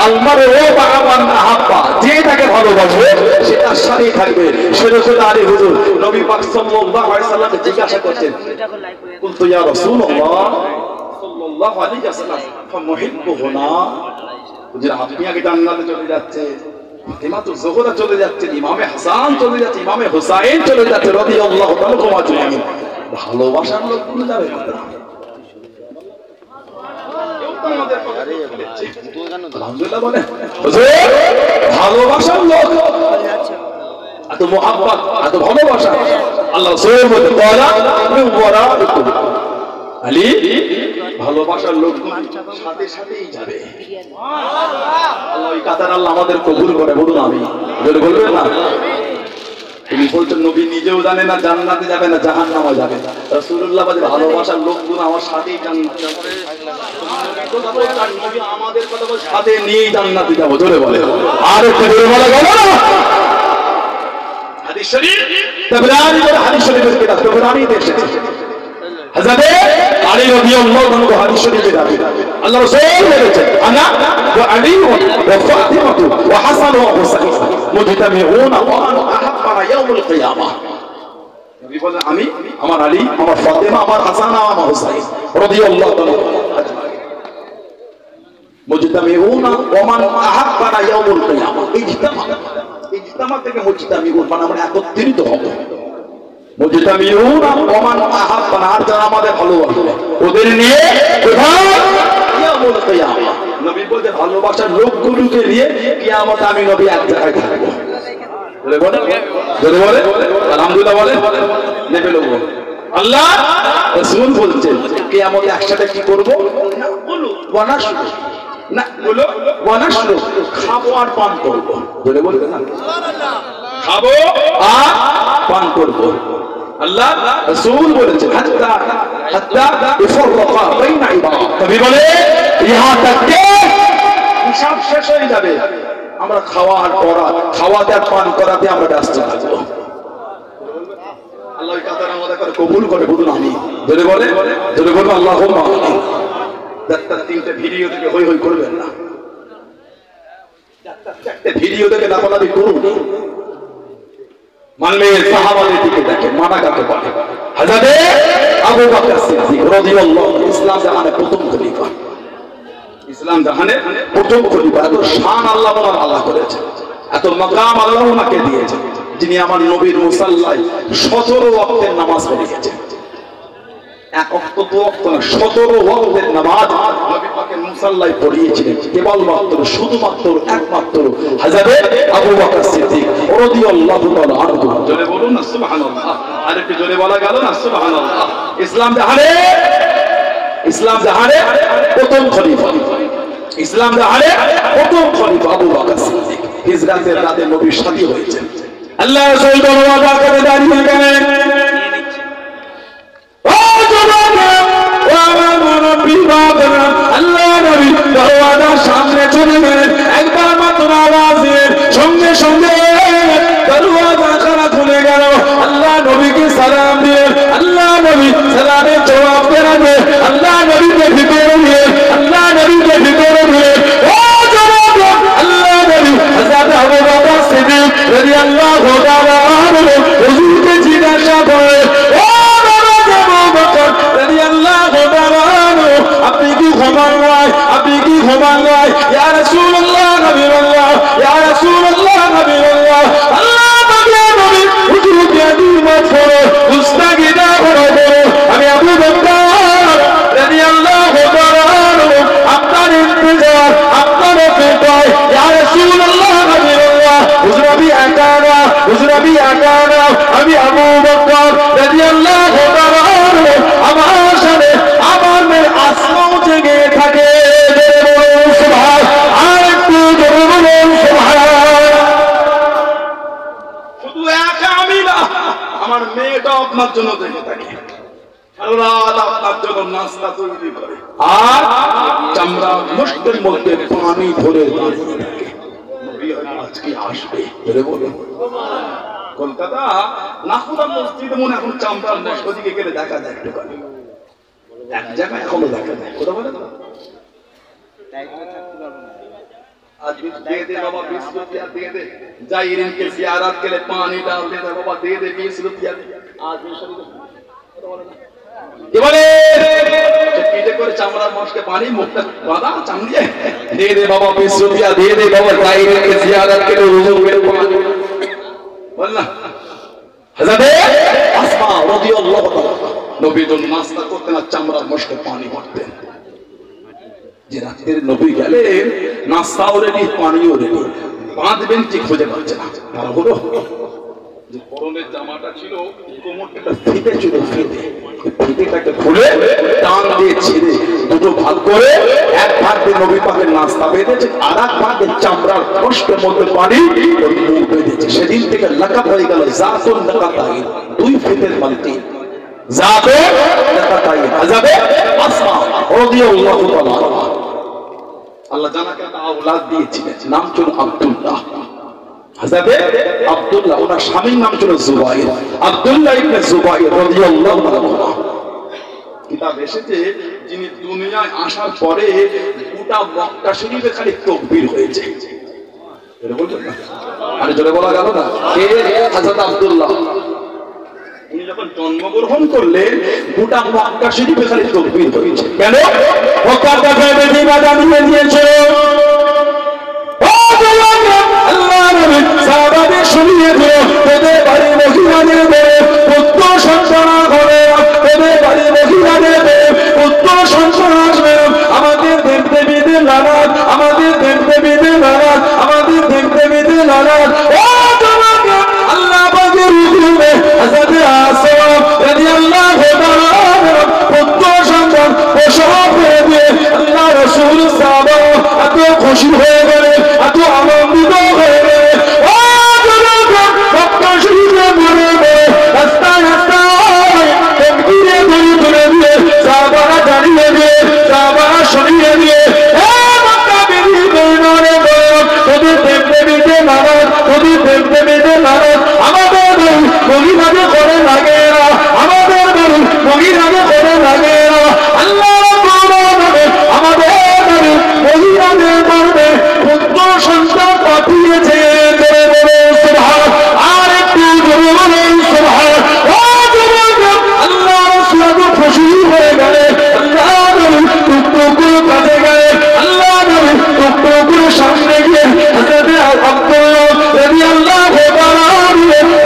আল মারউ মা'a মান আহাব্বা, যে তাকে ভালোবাসবে সে তার সাথেই থাকবে। সেরকম আলী হুজুর নবী পাক সাল্লাল্লাহু আলাইহি ওয়াসাল্লামকে জিজ্ঞাসা করছেন, কুনতু ইয়া রাসূলুল্লাহ সাল্লাল্লাহু আলাইহি ওয়াসাল্লাম ফামুহিব্বুহুনা, হুজুর আপনি আগে জান্নাতে চলে যাচ্ছেন, ফাতিমাতুজ জোহরা চলে যাচ্ছেন, ইমামে হাসান চলে যাচ্ছে, ইমামে হুসাইন চলে যাচ্ছে, রাদিয়াল্লাহু তাআলা আজমাইন। ভালোবাসার লোক কোন যাবে কথা? আলহামদুলিল্লাহ বলে, ভালোবাসার লোক, এত মুহাব্বত, এত ভালোবাসা। আল্লাহ রাসূল বলেন, ক্বালা মিন ওয়ারাইকুম, আলী ভালোবাসার লোক সাথে সাথেই যাবে। আল্লাহ এই কাতার আল্লাহ আমাদের কবুল করে, বলুন আমি। যদি বলবেন না, তিনি বলছেন নবী নিজেও জানে না জান্নাতে যাবে না জাহান্নামে যাবে, রাসূলুল্লাহ বলে ভালোবাসার লোকগুলো আমার সাথেই জান্নাতে যাবে। নবী আমাদের কথা বলে সাথে নিয়েই জান্নাতে যাব। জোরে বলে, আর একটু জোরে বলা গেল না? হাদিস শরীফ তাবরানী, হাদিস শরীফের কিতাব তাবরানীতে এসেছে, হযরত আলী রাদিয়াল্লাহু আনহু হাদিস শরীফে আছে আল্লাহ রাসূল বলেছেন আনা ওয়া আলী ওয়া ফাতিমা ওয়া হাসান ওয়া হুসাইন মুজতামিউনা ওয়া আনা আহাব্বানা ইয়াউমুল কিয়ামাহ নবী বলেন আমি আমার আলী আমার ফাতিমা আমার হাসান আমার হুসাইন রাদিয়াল্লাহু আনহু মুজতামিউনা ওয়া মান আহাব্বানা ইয়াউমুল কিয়ামাহ ইজতিমা থেকে মুজতামিউন মানে একত্রিত হবে মুজতামিউনা ওয়া মান আহাব্বানা আর যারা আমাদের ভালোবাসে ওদের নিয়ে কোথায় ইয়াউমুল কিয়ামাহ নবী বলেন ভালোবাসার লোকগুলোকে নিয়ে কিয়ামতে আমি নবী এক জায়গায় থাকবো জোরে বলে আলহামদুলিল্লাহ বলে নেবে লোক আল্লাহ রাসূল বলছেন কিয়ামতে একসাথে কি করব না বলো ওয়ানাশরু না বলো ওয়ানাশরু খাবো আর পান করব জোরে বলবে না সুবহানাল্লাহ খাবো আর পান করব আল্লাহ রাসূল বলেছেন হাত্তা ইফরqa বাইনা ইবাদ কবি বলে ইহা তক হিসাব শেষ হয়ে যাবে আমরা খাওয়ার পড়া খাওয়াতে আর পান করাতে আমরা ব্যস্ত থাকবো আল্লাহ কাতার আমাদের করে কবুল করে বলুন আমি জোরে বলে আল্লাহুম্মা আমিন একটা তিনটে ভিডিও থেকে হই হই করবেন না একটা ভিডিও থেকে লাফালাফি করুন মানলে সাহাবাদের দিকে দেখেন মানা কাকে বলে হযরত আবু বকর সিদ্দিক রাদিয়াল্লাহু আনহু ইসলাম জাহানে প্রথম খলিফা ইসলাম জাহানে প্রথম খলিফা এত শান আল্লাহ ওনার আল্লাহ করেছেন এত মাকাম আল্লাহ ওনাকে দিয়েছেন যিনি আমার নবীর মুসাল্লায় 17 ওয়াক্তের নামাজ পড়িয়েছেন এক ওয়াক্ত দু ওয়াক্ত না 17 ওয়াক্তের নামাজ নবী পাকের মুসাল্লায় পড়িয়েছিলেন কেবলমাত্র শুধুমাত্র একমাত্র হযরত আবু বকর সিদ্দিক রাদিয়াল্লাহু তাআলা আনহু জোরে বলুন না সুবহানাল্লাহ আর একটু জোরে বলা গেল না সুবহানাল্লাহ ইসলাম জাহানে প্রথম খলিফা ইসলাম জাহানে প্রথম খলিফা আবু বকর সিদ্দিক হিজরতের রাতে নবীর সাথী হয়েছেন আল্লাহ রাসূল দরওয়াজা করে দাঁড়িয়ে গেলেন ও জওয়ানা ও আমার নবী বাবা আল্লাহ নবী দরওয়াজার সামনে চলে গেলেন একবার মাত্র আওয়াজের সঙ্গে সঙ্গে দরওয়াজা খানা খুলে গেল আল্লাহ নবীকে সালাম দিলেন আল্লাহ নবী সালামের জবাব দেন আল্লাহ নবীকে ভিতরে নিয়ে আল্লাহ নবীকে ভিতরে নিয়ে ও জওয়ানা আল্লাহ নবী হযরত আবু বকর সিদ্দিক রাদিয়াল্লাহু তাআলা আনহু হুজুরকে জিজ্ঞাসা করে ও আবু বকর রাদিয়াল্লাহু তাআলা আনহু আপনি কি ক্ষমা নয় ইয়া রাসূলুল্লাহ নবীল্লাহ ইয়া রাসূলুল্লাহ নবীল্লাহ আল্লাহ নবী হুজুরকে দিমাত করে গুস্তাখি না করে আমি আবু বকর রাদিয়াল্লাহু তাআলা আনহু আপনার ইন্তজার আপনার অপেক্ষায় ইয়া রাসূলুল্লাহ নবীল্লাহ হুজুর আমি আকানা আমি আবু বকর রাদিয়াল্লাহু তাআলা আনহু আমার সাথে আমার মেয়ে আসমাও জেগে থাকে সুবহান আর একটু জোরে বলুন সুবহান শুধু একা আমি না আমার মেয়েটা আপনার জন্য জেগে থাকে আল্লাহ আপনার জন্য নাস্তা তৈরি করে আর চামড়া মুষ্টির মধ্যে পানি ভরে দাঁড়িয়ে থাকে নবী আজকে আসবে জোরে বলুন কলকাতা নাকুদা মসজিদে মনে এখন চামড়ার মুষ্টি দিকে গেলে দেখা যায় একটু এক জায়গায় এখনো দেখা যায় কথা বলে তো आज दे दे बाबा 20 रुपया दे दे जायरीन के जियारत के लिए पानी डाल दे बाबा दे दे 20 रुपया आज কি বলে কিতে করে চামড়ার মশকে পানি মুখটা বাঁধা চামড়িয়ে দে দে বাবা 20 रुपया दे दे बाबा जायरीन के जियारत के लिए हुजूर के पानी বলনা হযরত আসমা রাদিয়াল্লাহু তাআলা নবী তো নাস্তা করতেন আর চামড়ার মশকে পানি ভরতেন যে রাতের নবী গেলেন নাস্তাও রেডি পানিও রেডি বাঁধবেন কি খুঁজে পাচ্ছে না তারা হলো যে পরনের জামাটা ছিল কোমরটা ফিতে ছিল ফিতেটাকে খুলে টান দিয়ে ছিঁড়ে দুটো ভাগ করে এক ভাগ দিয়ে নবী পাকের নাস্তা বেঁধেছে আর এক ভাগে চামড়ার কষ্টের মধ্যে পানি ওর মুখ বেঁধেছে সেদিন থেকে লাকাব হয়ে গেল জাতুন লাকাতাই দুই ফিতের বালতি জাতুন লাকাতাই হযরত আসমা রাদিয়াল্লাহু তাআলা আল্লাহ জানাকে একটা আওলাদ দিয়েছিলেন নাম ছিল আব্দুল্লাহ হযরত আব্দুল্লাহ ওনার স্বামীর নাম ছিল জুবাইর আব্দুল্লাহ ইবনে জুবাইর রাদিয়াল্লাহু তাআলা কিতাব এসেছে যিনি দুনিয়ায় আসার পরে গোটা মক্কা শরীফে খালি তাকবীর হয়েছে। আরে জোরে বলা গেল না? কে? হযরত আব্দুল্লাহ। উনি যখন জন্মগ্রহণ করলেন গোটা মক্কা শরীফে খালি তাকবীর হয়েছে। কেন? মক্কার কাছে বেদিনা জানিয়ে দিয়েছে আল্লাহ নবী সাহাবাদের শুনিয়ে দিও তোদের বাড়ি মহিলাদের বলে পুত্র সন্তান হবে, তোদের বাড়ি মহিলাদের বলে পুত্র সন্তান আসবে। আমাদের দেখতে বিদে লালাত, আমাদের দেখতে বিদে লালাত, আমাদের দেখতে বিদে লালাত। ও তোমাকে আল্লাহ পাকের হুকুমে হযরত আসমাম রাদিয়াল্লাহু তাআলা পুত্র সন্তান প্রসব করে দিয়ে আল্লাহ রাসূল সাহাবা এত খুশি হয়ে গেলে, এত আনন্দিত হয়ে গেলে। ও জনগণ মক্কা শরীফে মনে মনে রাস্তায় রাস্তায় তাকবীরে ধরে তুলে দিয়ে সাহাবারা জানিয়ে দিয়ে সাহাবারা শুনিয়ে দিয়ে মক্কা বেরিয়ে বেরোনে বল তোদের দেখতে দিতে নারাজ, তোদের দেখতে দিতে নারাজ। আমাদের মহিলাকে করে লাগে না, আমাদের মহিলাকে করে লাগে না। আল্লাহ আমাদের মহিলাদের মধ্যে পুত্র সন্তান পাঠিয়েছে। আর একটু জোরে বলেন সুবহান। আল্লাহ রাসূল খুশি হয়ে গেলে, আল্লাহ নবী টুকটুকুর কাছে গেলে, আল্লাহ নবী টুকটুকুর সামনে গিয়ে হযরত আব্দুল্লাহ রাদিয়াল্লাহু তাআলা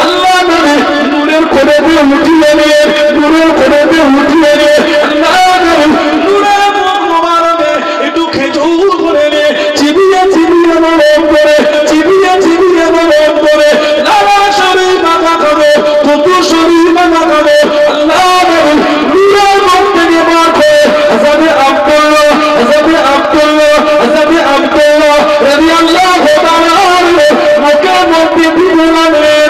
আল্লাহ নবী নূরের কোণে দিয়ে উঠিয়ে নিয়ে, নূরের কোণে দিয়ে উঠিয়ে নিয়ে আল্লাহ নবী নূরের মুখ মোবারকে একটু খেজুর করে নিয়ে চিবিয়ে চিবিয়ে নরম করে, চিবিয়ে চিবিয়ে নরম করে লালা শরীর মাথা খাবে, তুতু শরীর মাথা খাবে। আল্লাহ নবী নূরের মুখ থেকে বার করে হযরত আব্দুল্লাহ, হযরত আব্দুল্লাহ, হযরত আব্দুল্লাহ রাদিয়াল্লাহু তাআলা মুখের মধ্যে দিয়ে লাগলেন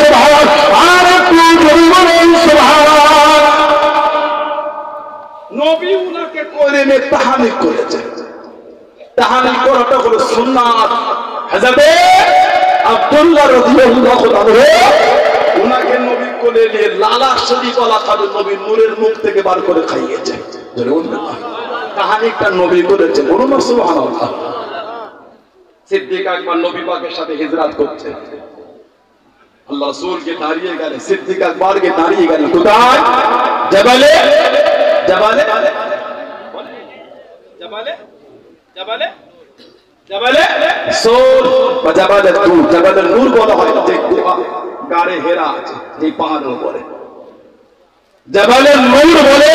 সুবহান। আর একটু জোরে বলেন সুবহান। নবী উনাকে করে নিয়ে তাহনিক করেছেন। তাহনিক করাটা হলো সুন্নাত। হযরত আব্দুল্লাহ রাদিয়াল্লাহু তাআলা উনাকে নবী কোলে নিয়ে লালা শরীফ ওয়ালা খাদে নবী নূরের মুখ থেকে বার করে খাইয়েছে। জোরে বলুন না। তাহনিকটা নবী করেছেন। বলুন সুবহানাল্লাহ। সিদ্দিক আকবর নবী পাকের সাথে হিজরত করছে। আল্লাহ রাসূলকে দাঁড়িয়ে গেলে, সিদ্দিক আকবরকে দাঁড়িয়ে গেলে কোথায়? জবালে জবালে জবালে জবালে জবালে সূর বা জবালে তুর, জবালে নূর বলা হয় যে গারে হেরা আছে যে পাহাড়ের উপরে। জবালে নূর বলে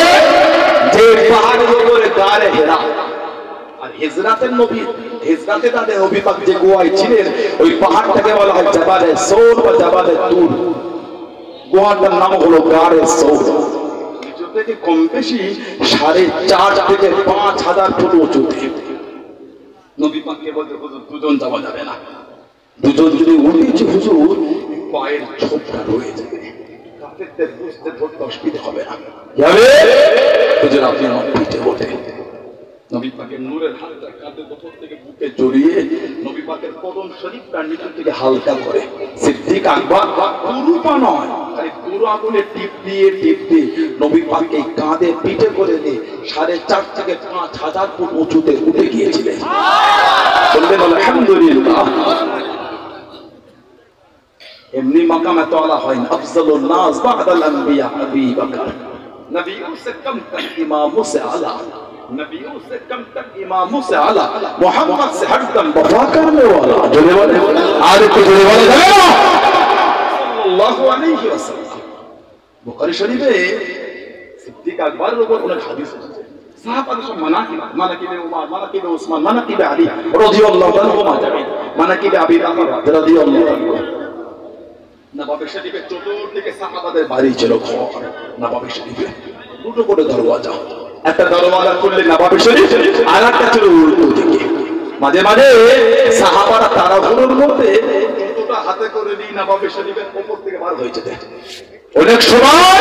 যে পাহাড়ের উপরে গারে হেরা। আর হিজরাতের নবী, হিজরাতে তাদের নবী পাক যে গোয়ায় ছিলেন ওই পাহাড়টাকে বলা হয় জবালে সূর বা জবালে তুর। গোয়াটার নাম হলো গারে সূর। নিচু থেকে কম বেশি 4.5 থেকে 5,000 ফুট উঁচুতে। নবী পাককে বলতে হুজুর দুজন যাওয়া যাবে না, দুজন যদি উঠেছে হুজুর পায়ের ছোপটা রয়ে যাবে, কাফেরতে বুঝতে ধরতে অসুবিধা হবে না। যাবে হুজুর আপনি আমার পিঠে ওঠে। নবী পাকের নূরের হাতটা কাঁধের উপর থেকে বুকে জড়িয়ে নবী পাকের কদম শরীফটা নিচে থেকে হালকা করে সিদ্দিক আকবর পুরুপা নয় খালি পুরো আগুনে টিপ দিয়ে নবী পাককে কাঁধে পিঠে করে দিয়ে 4.5 থেকে 5,000 ফুট উঁচুতে উঠে গিয়েছিলেন। বলবেন আলহামদুলিল্লাহ। এমনি মাকামে তোলা হয় না। আফজালুন নাস বা'দাল আম্বিয়া আবু বকর, নবিयों से कम तक इमामों से आला, नबियों से कम तक इमामों से आला, मोहम्मद से हरदम वफा करने वाला। जोड़े वाले आज तो जोड़े वाले सल्लल्लाहु अलैहि वसल्लम। बुखारी शरीफे सिद्दीक আকবর উপর অনেক হাদিস আছে। সাহাবাদের সব মানাকিবে উমর, মানাকিবে উসমান, মানাকিবে আলী রাদিয়াল্লাহু আনহু, মানাকিবে আবি বকর রাদিয়াল্লাহু আনহু। নবাবে শরীফের চতুর্দিকে সাহাবাদের বাড়ি ছিল ঘর। নবাবে শরীফে দুটো করে দরওয়াজা, একটা দরওয়াজা খুললে নবাবে শরীফ, আর একটা ছিল উল্টো দিকে। মাঝে মাঝে সাহাবারা তাড়াহুড়োর মধ্যে জুতোটা হাতে করে নিয়ে নবাবে শরীফের উপর থেকে বার হয়ে যেত। অনেক সময়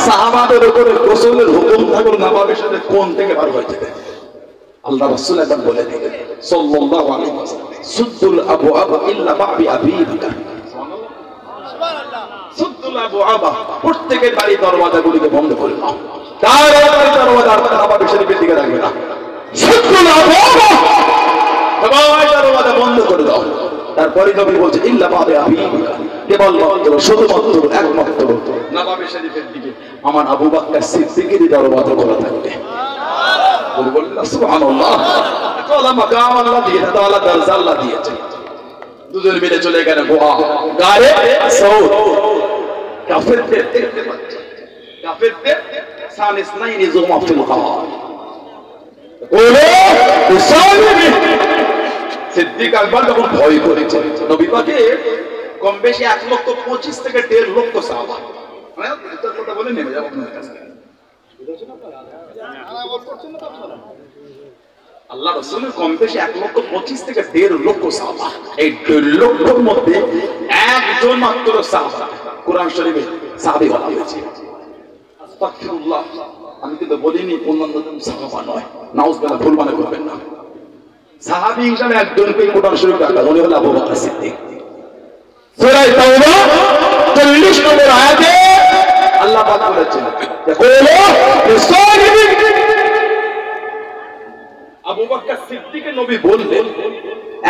সাহাবাদের উপরে গোসলের হুকুম থাকলো, নবাবে শরীফ কোন থেকে বার হয়ে যেত। আল্লাহ রাসূল একবার বলে দিলেন সাল্লাল্লাহু আলাইহি ওয়াসাল্লাম, সুদ্দুল আবওয়াব ইল্লা বাবি আবি বকর। সুবহানাল্লাহ। সুদ্দুল আবওয়াব, প্রত্যেকের বাড়ি দরওয়াজাগুলিকে বন্ধ করে দাও, দরওয়াজা নবাবী শরীফের দিকে রাখবে না, সবাই দরওয়াজা বন্ধ করে দাও। তারপরে নবী বলছে ইল্লা বাবে আবিকা, কেবলমাত্র শুধুমাত্র একমাত্র নবাবী শরীফের দিকে আমার আবু বকর সিদ্দিকের দরওয়াজা খোলা থাকবে। বলুন সুবহানাল্লাহ। তাআলা মাকাম আল্লাহ দিয়েছে, তাআলা দরজা আল্লাহ দিয়েছে। দুজন মিলে চলে গেল গারে সাউদ। কাফেরদের দেখতে পাচ্ছে, কাফেরদের সানিস নাইনি জুমা ফিল গার। ওরে সালিমি সিদ্দিক আকবর যখন ভয় করেছে, নবী পাকে কম বেশি 1,25,000 থেকে 1.5 লক্ষ সাহাবা, মানে এটার কথা বলে নেমে যাবো আপনাদের কাছে। আল্লাহ রাসূলের কম বেশি 1,25,000 থেকে 1.5 লক্ষ সাহাবা। এই 1.5 লক্ষের মধ্যে একজন মাত্র সাহাবা কোরআন শরীফে সাহাবী বলা হয়েছে। আস্তাগফিরুল্লাহ, আমি কিন্তু বলিনি অন্যান্য সাহাবা নয়, নাউজুবিল্লাহ, ভুল মনে করবেন না। সাহাবী হিসেবে একজনকে কোরআন শরীফে রাখা, উনি হলেন আবু বকর সিদ্দিক। সূরা তাওবা 40 নম্বর আয়াতে আল্লাহ পাক বলেছেন, আবু বকর সিদ্দিককে নবী বললেন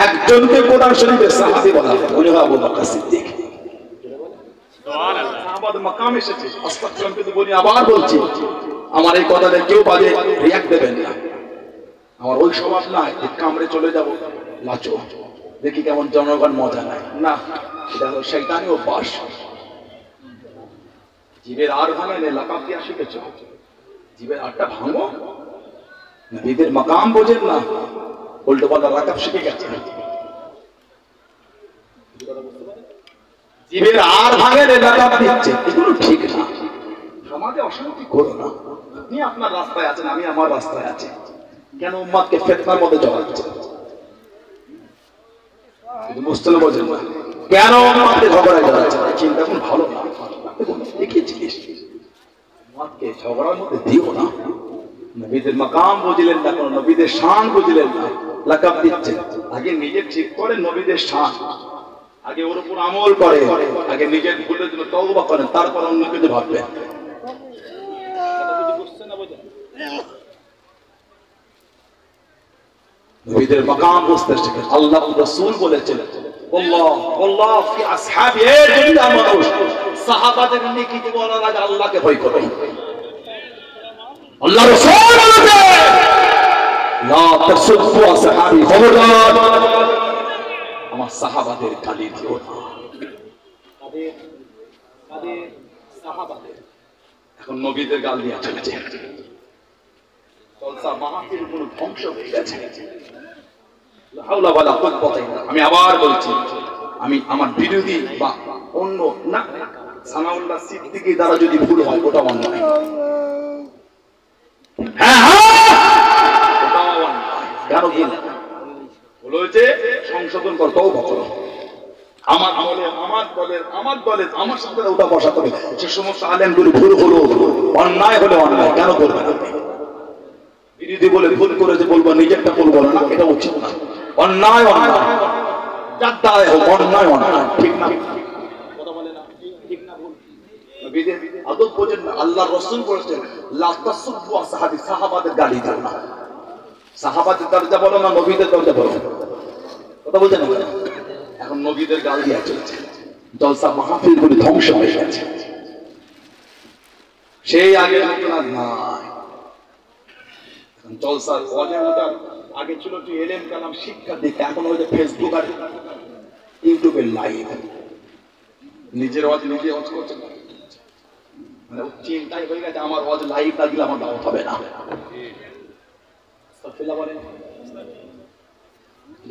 একজনকে কোরআন শরীফে সাহাবী বলা হয়, উনি হলেন আবু বকর সিদ্দিক। সুবহানাল্লাহ, সাহাবাদের মাকাম এসেছে। আস্তাগফিরুল্লাহ, কিন্তু বলি আবার বলছি, আমার এই কথাতে কেউ বাজে রিয়াক্ট দেবেন না। আমার ওই স্বভাব নাই যে কামড়ে চলে যাব লাচো দেখি কেমন জনগণ মজা নেয়, না, এটা হলো শয়তানি অভ্যাস। জীবের আর ভাঙে লাকাব দিয়া শিখেছ, জীবের আরটা ভাঙো, নবীদের মাকাম বোঝেন না, উল্টো পাল্টা লাকাব শিখে গেছে। জীবের আর ভাঙে লাকাব দিচ্ছে, এগুলো ঠিক না। সমাজে অশান্তি করো না। আপনি আপনার রাস্তায় আছেন, আমি আমার রাস্তায় আছি, কেন উম্মতকে ফিতনার মধ্যে জড়াচ্ছেন? বুঝতে বোঝেন না কেন উম্মতকে ঝগড়ায় জড়াচ্ছেন? চিন্তা কোন ভালো না, দেখিয়েছিস উম্মতকে ঝগড়ার মধ্যে দিও না। নবীদের মাকাম বুঝলেন না, কোন নবীদের শান বুঝলেন না, লাকাব দিচ্ছেন। আগে নিজে ঠিক করেন নবীদের শান, আগে ওর উপর আমল করে, আগে নিজের ভুলের জন্য তওবা করেন, তারপর অন্য কিছু ভাববেন। নবীদের মাকাম বুঝতে শিখেন। আল্লাহ রাসূল বলেছেন, আল্লাহ আল্লাহ ফি আসহাবি, এ দুনিয়ার মানুষ সাহাবাদের নেকি দিব বলার আগে আল্লাহকে ভয় করো। আল্লাহ রাসূল বলেছেন, লা তাসুব্বু আসহাবি, খবরদার আমার সাহাবাদের গালি দিও না। কাদের সাহাবাদের? এখন নবীদের গাল দিয়া চলেছে। ধ্বংস হয়ে গেছে। আমি আবার বলছি, আমি আমার বিরোধী বা অন্য না সানাউল্লাহ সিদ্দিকী দ্বারা যদি ভুল হয় ওটা অন্যায়, কেন ভুল হয়েছে সংশোধন কর, তওবা করো। আমার আমলে আমার দলের আমার সাথে ওটা বসা করে যে সমস্ত আলেমগুলো ভুল হলো, অন্যায় হলে অন্যায় কেন করবেন আপনি? বিরোধী বলে ভুল করেছে বলবো, নিজেরটা বলবো না, এটা উচিত না। অন্যায় অন্যায়, যার দ্বারাই হোক অন্যায় অন্যায়, ঠিক না? কথা বলে না, ঠিক না ভুল? নবীদের আদব বোঝেন না। আল্লাহর রাসূল বলেছেন, লা তাসুব্বু আসহাবি, সাহাবাদের গালি দিও না। সাহাবাদের দরজা বলো না, নবীদের দরজা বলো। কথা বলছেন না? এখন নবীদের গাল দিয়া চলছে, জলসা মাহফিল গুলি ধ্বংস হয়ে গেছে। সেই আগে নাই জলসার আগে ছিল তুই এলেম কালাম শিক্ষা দিক, এখন হয়তো ফেসবুক আর ইউটিউবের লাইভ, নিজের ওয়াজ নিজে ওয়াজ করছে, মানে চিন্তাই হয়ে গেছে আমার ওয়াজ লাইভ না দিলে আমার দাওয়াত হবে না।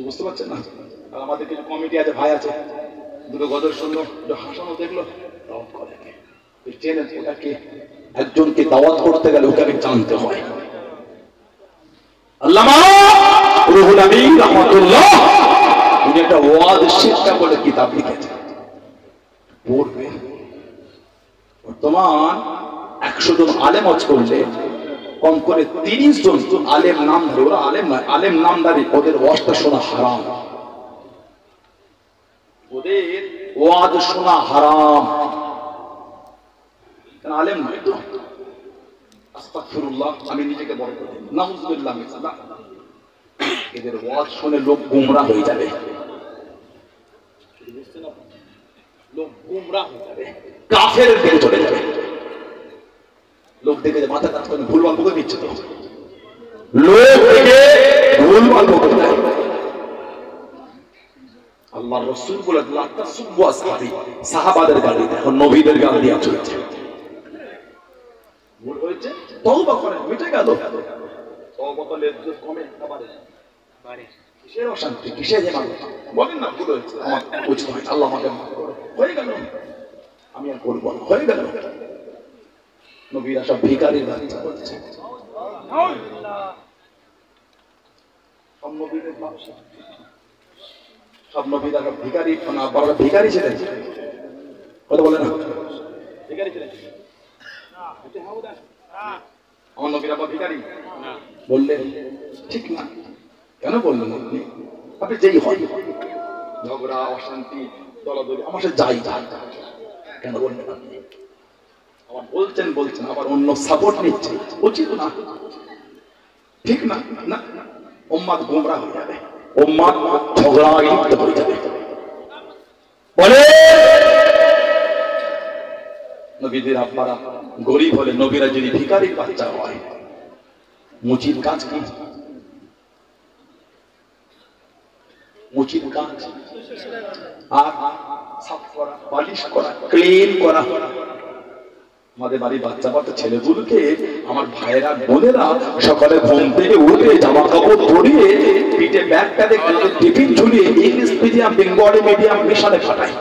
বুঝতে পারছেন না? আর আমাদের কিছু কমিটি আছে, ভাই আছে, দুটো গজল শুনলো, দুটো হাসানো দেখলো, দাওয়াত করে। ওটাকে একজনকে দাওয়াত করতে গেলে ওটাকে জানতে হয়। আল্লামা রুহুল আমিন রাহমাতুল্লাহ উনি একটা ওয়াজ শিক্ষা বলে কিতাব লিখেছেন, পড়বে। বর্তমান 100 জন আলেম ওয়াজ করলে কম করে 30 জন আলেম নামধারী, ওরা আলেম নয়, আলেম নামধারী, ওদের ওয়াজটা শোনা হারাম, ওদের ওয়াজ শোনা হারাম, আলেম নয় তো। আস্তাগফিরুল্লাহ, আমি নিজেকে বড় করে দিই, নাউযুবিল্লাহ মিন যালিক। এদের ওয়াজ শুনে লোক গোমরা হয়ে যাবে, লোক গোমরা হয়ে যাবে, কাফেরের দিকে চলে যাবে। লোক দেখে মাথা কাজ করে ভুলভাল বকে দিচ্ছে, তো লোক দেখে ভুলভাল বকে দেয়। আল্লাহ রাসূল বলে লা তাসুব্বু আসহাবি, সাহাবাদের গালি দেয়, এখন নবীদের গালি দেওয়া চলছে। ভুল হয়েছে তওবা করেন, মিটে গেল। তওবা করলে ইজ্জত কমে না বাড়ে? বাড়ে। কিসের অশান্তি, কিসের হেমালত? বলেন না ভুল হয়েছে, আমার বুঝতে হয়, আল্লাহ আমাকে মাফ করো, হয়ে গেল, আমি আর করব না, হয়ে গেল। নবীরা সব ভিখারির বাচ্চা বলছে, সব নবীরা সব ভিখারি, না বড় ভিখারি ছিলেন, কথা বলে না, ভিখারি ছিলেন। আমার নবীরা ভিখারি বললেন ঠিক না, কেন বললেন আপনি? আপনি যেই হয়, ঝগড়া অশান্তি দলাদলি আমার সাথে যাই যাই, কেন বললেন আপনি? আবার বলছেন আবার অন্য সাপোর্ট নিচ্ছে, উচিত না, ঠিক না, না উম্মাত গোমরা হয়ে যাবে, উম্মাত ঝগড়া লিপ্ত হয়ে যাবে। বলে নবীদের আব্বারা গরিব হলে, নবীরা যদি ভিখারির বাচ্চা হয়, মুচির কাজ কি? মুচির কাজ আর সাফ করা, পালিশ করা, ক্লিন করা। আমাদের বাড়ির বাচ্চা বাচ্চা ছেলেগুলোকে আমার ভাইয়েরা বোনেরা সকালে ঘুম থেকে উঠে জামা কাপড় পরিয়ে পিঠে ব্যাগটা দেখে টিফিন ঝুলিয়ে ইংলিশ মিডিয়াম বেঙ্গলি মিডিয়াম মিশনে পাঠায়।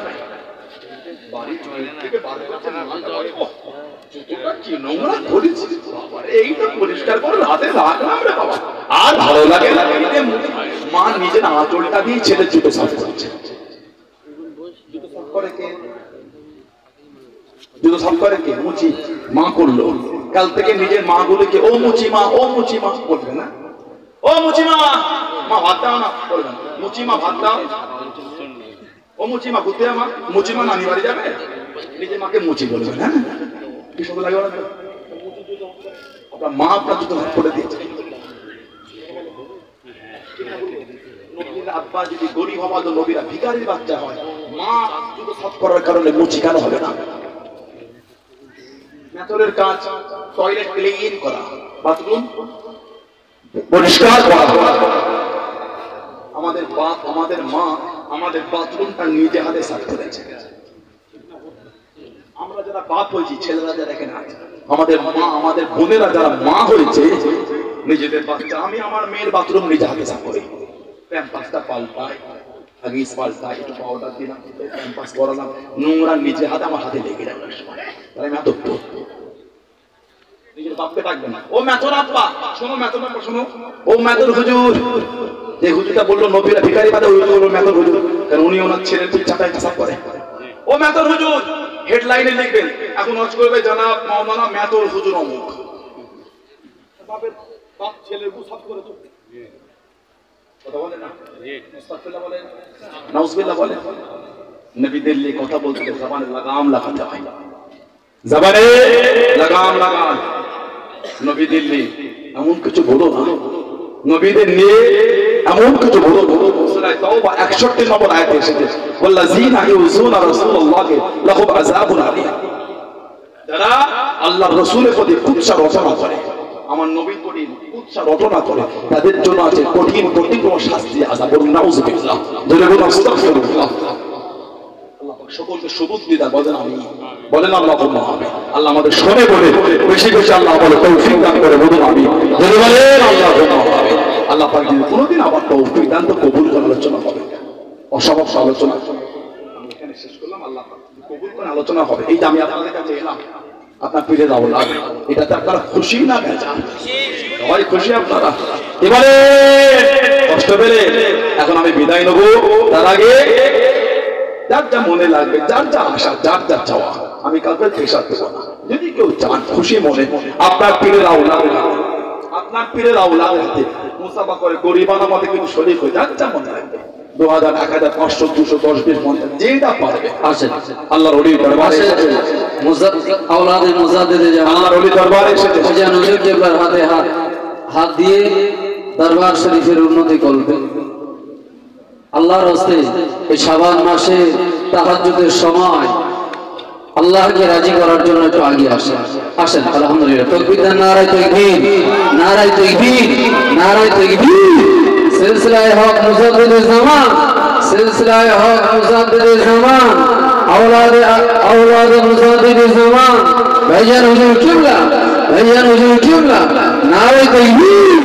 পরিষ্কার করে রাতে রাখলাম রে বাবা, আর ভালো লাগে না। মা নিজের আঁচলটা দিয়ে ছেলের জুতো সাফ করছে। জুতো সাফ করে কে? জুতো সাফ করে কে? মুচি মা করলো। কাল থেকে নিজের মা গুলোকে ও মুচি মা, ও মুচি মা বলবে না, ও মুচি মা, মা ভাত দাও না বলবে না, মুচি মা ভাত দাও, ও মুচি মা ঘুরতে মা, মুচি মা নানি বাড়ি যাবে, নিজের মাকে মুচি বলবে না। কি সুন্দর লাগে বলেন? আপনার মা আপনার জুতো সাফ করে দিয়েছে। আব্বা যদি গরিব হওয়া, নবীরা ভিখারির বাচ্চা হয়, মা জুতো সাফ করার কারণে মুচি কেন হবে না? মেথরের কাজ, টয়লেট ক্লিন করা, বাথরুম পরিষ্কার করা। আমাদের বাপ, আমাদের মা আমাদের বাথরুমটা নিজে হাতে সাফ করেছে। আমরা যারা বাপ হয়েছি, ছেলেরা যারা এখানে আছে, আমাদের মা, আমাদের বোনেরা যারা মা হয়েছে, নিজেদের বাচ্চা, আমি আমার মেয়ের বাথরুম নিজে হাতে সাফ করি। প্যাম্পাসটা পাল্টাই, হাগিস পাল্টাই, একটু পাউডার দিলাম, প্যাম্পাস করালাম, নোংরা নিজে হাতে আমার হাতে লেগে যাবে। তাহলে আমি এত নিজের বাপকে ডাকবে না, ও মেথর আব্বা, শোনো মেথর আব্বা, শোনো, ও মেথর হুজুর। যে হুজুরটা বললো নবীরা ভিখারি বাদে, ওই হুজুর মেথর হুজুর, কারণ উনি ওনার ছেলের পিছাটায় সাফ করে। ও মেথর হুজুর, হেডলাইনে লিখবেন, এখন ওয়াজ করবে জানাব মাওলানা মেথর হুজুর অমুক। বাপের বাপ ছেলের গু সাফ করে তো কথা বলে না, মুস্তাগফিরুল্লাহ বলে, নাউজুবিল্লাহ বলে। নবীদের নিয়ে কথা বলতে জবানে লাগাম লাগাতে হয়, জবানে লাগাম লাগান। নবীদের নিয়ে এমন কিছু বলো না, নবীদের নিয়ে এমন কিছু বলো। সূরা তাওবা 61 নম্বর আয়াতে এসেছে, ওয়াল্লাযিনা ইউযুনা রাসূলুল্লাহি লাহুম আযাবুন আলীম। যারা আল্লাহর রাসূলের প্রতি কুৎসা রচনা করে, আমার নবীর প্রতি কুৎসা রচনা করে, তাদের জন্য আছে কঠিন কঠিন শাস্তি, আযাব। নাউযুবিল্লাহ, জোরে বলুন আস্তাগফিরুল্লাহ। আল্লাহ পাক সকলকে সবুজ দিদা বলেন আমি, বলেন আল্লাহুম্মা আমিন। আল্লাহ আমাদের শুনে বলে বেশি বেশি আল্লাহ বলে তৌফিক দান করে, বলুন আমিন, জোরে বলেন আল্লাহুম্মা আমিন। আল্লাহ পাক যদি কোনোদিন আবার তৌফিক দান তো কবুল করে আলোচনা হবে, অসমাপ্ত আলোচনা আমি এখানে শেষ করলাম। আল্লাহ পাক কবুল করে আলোচনা হবে। এই যে আমি আপনাদের কাছে এলাম, আপনার পিঠে যাবো না, এটাতে আপনারা খুশি না বেজার? সবাই খুশি আপনারা? এবারে কষ্ট পেলে এখন আমি বিদায় নেবো। তার আগে যার যা মনে লাগবে, যার যা আশা, যার যা চাওয়া, আমি কাউকে প্রেশার দেবো না। যদি কেউ চান খুশি মনে আপনার পীরের আওলাদ, আপনার পীরের আওলাদ হাতে মুসাফা করে গরিবানা মতে কিন্তু শরীর হয়ে, যার যা মনে লাগবে 2000, 1000, 500, 200, 10, 20, 50 যেটা পারবে আসেন আল্লাহর ওলির দরবারে এসেছে। আওলাদে মুজাদ্দিদে জামান আল্লাহর ওলির দরবারে এসেছে। যেন হুজুর কিবলার হাতে হাত দিয়ে দরবার শরীফের উন্নতি করবে। আল্লাহর হস্তে এই শাবান মাসে তাহাজ্জুদের সময় আল্লাহকে রাজি করার জন্য একটু আগে আসেন। আসেন আলহামদুলিল্লাহ। তাকবীর দেন, নারায়ে তাকবীর, নারায়ে তাকবীর, নারায়ে তাকবীর। সিলসিলায়ে হক মুজাদ্দিদে জামান, সিলসিলায়ে হক মুজাদ্দিদে জামান, আওলাদে মুজাদ্দিদে জামান, ভাইজান হুজুর কিবলা, ভাইজান হুজুর কিবলা, নারায়ে তাকবীর।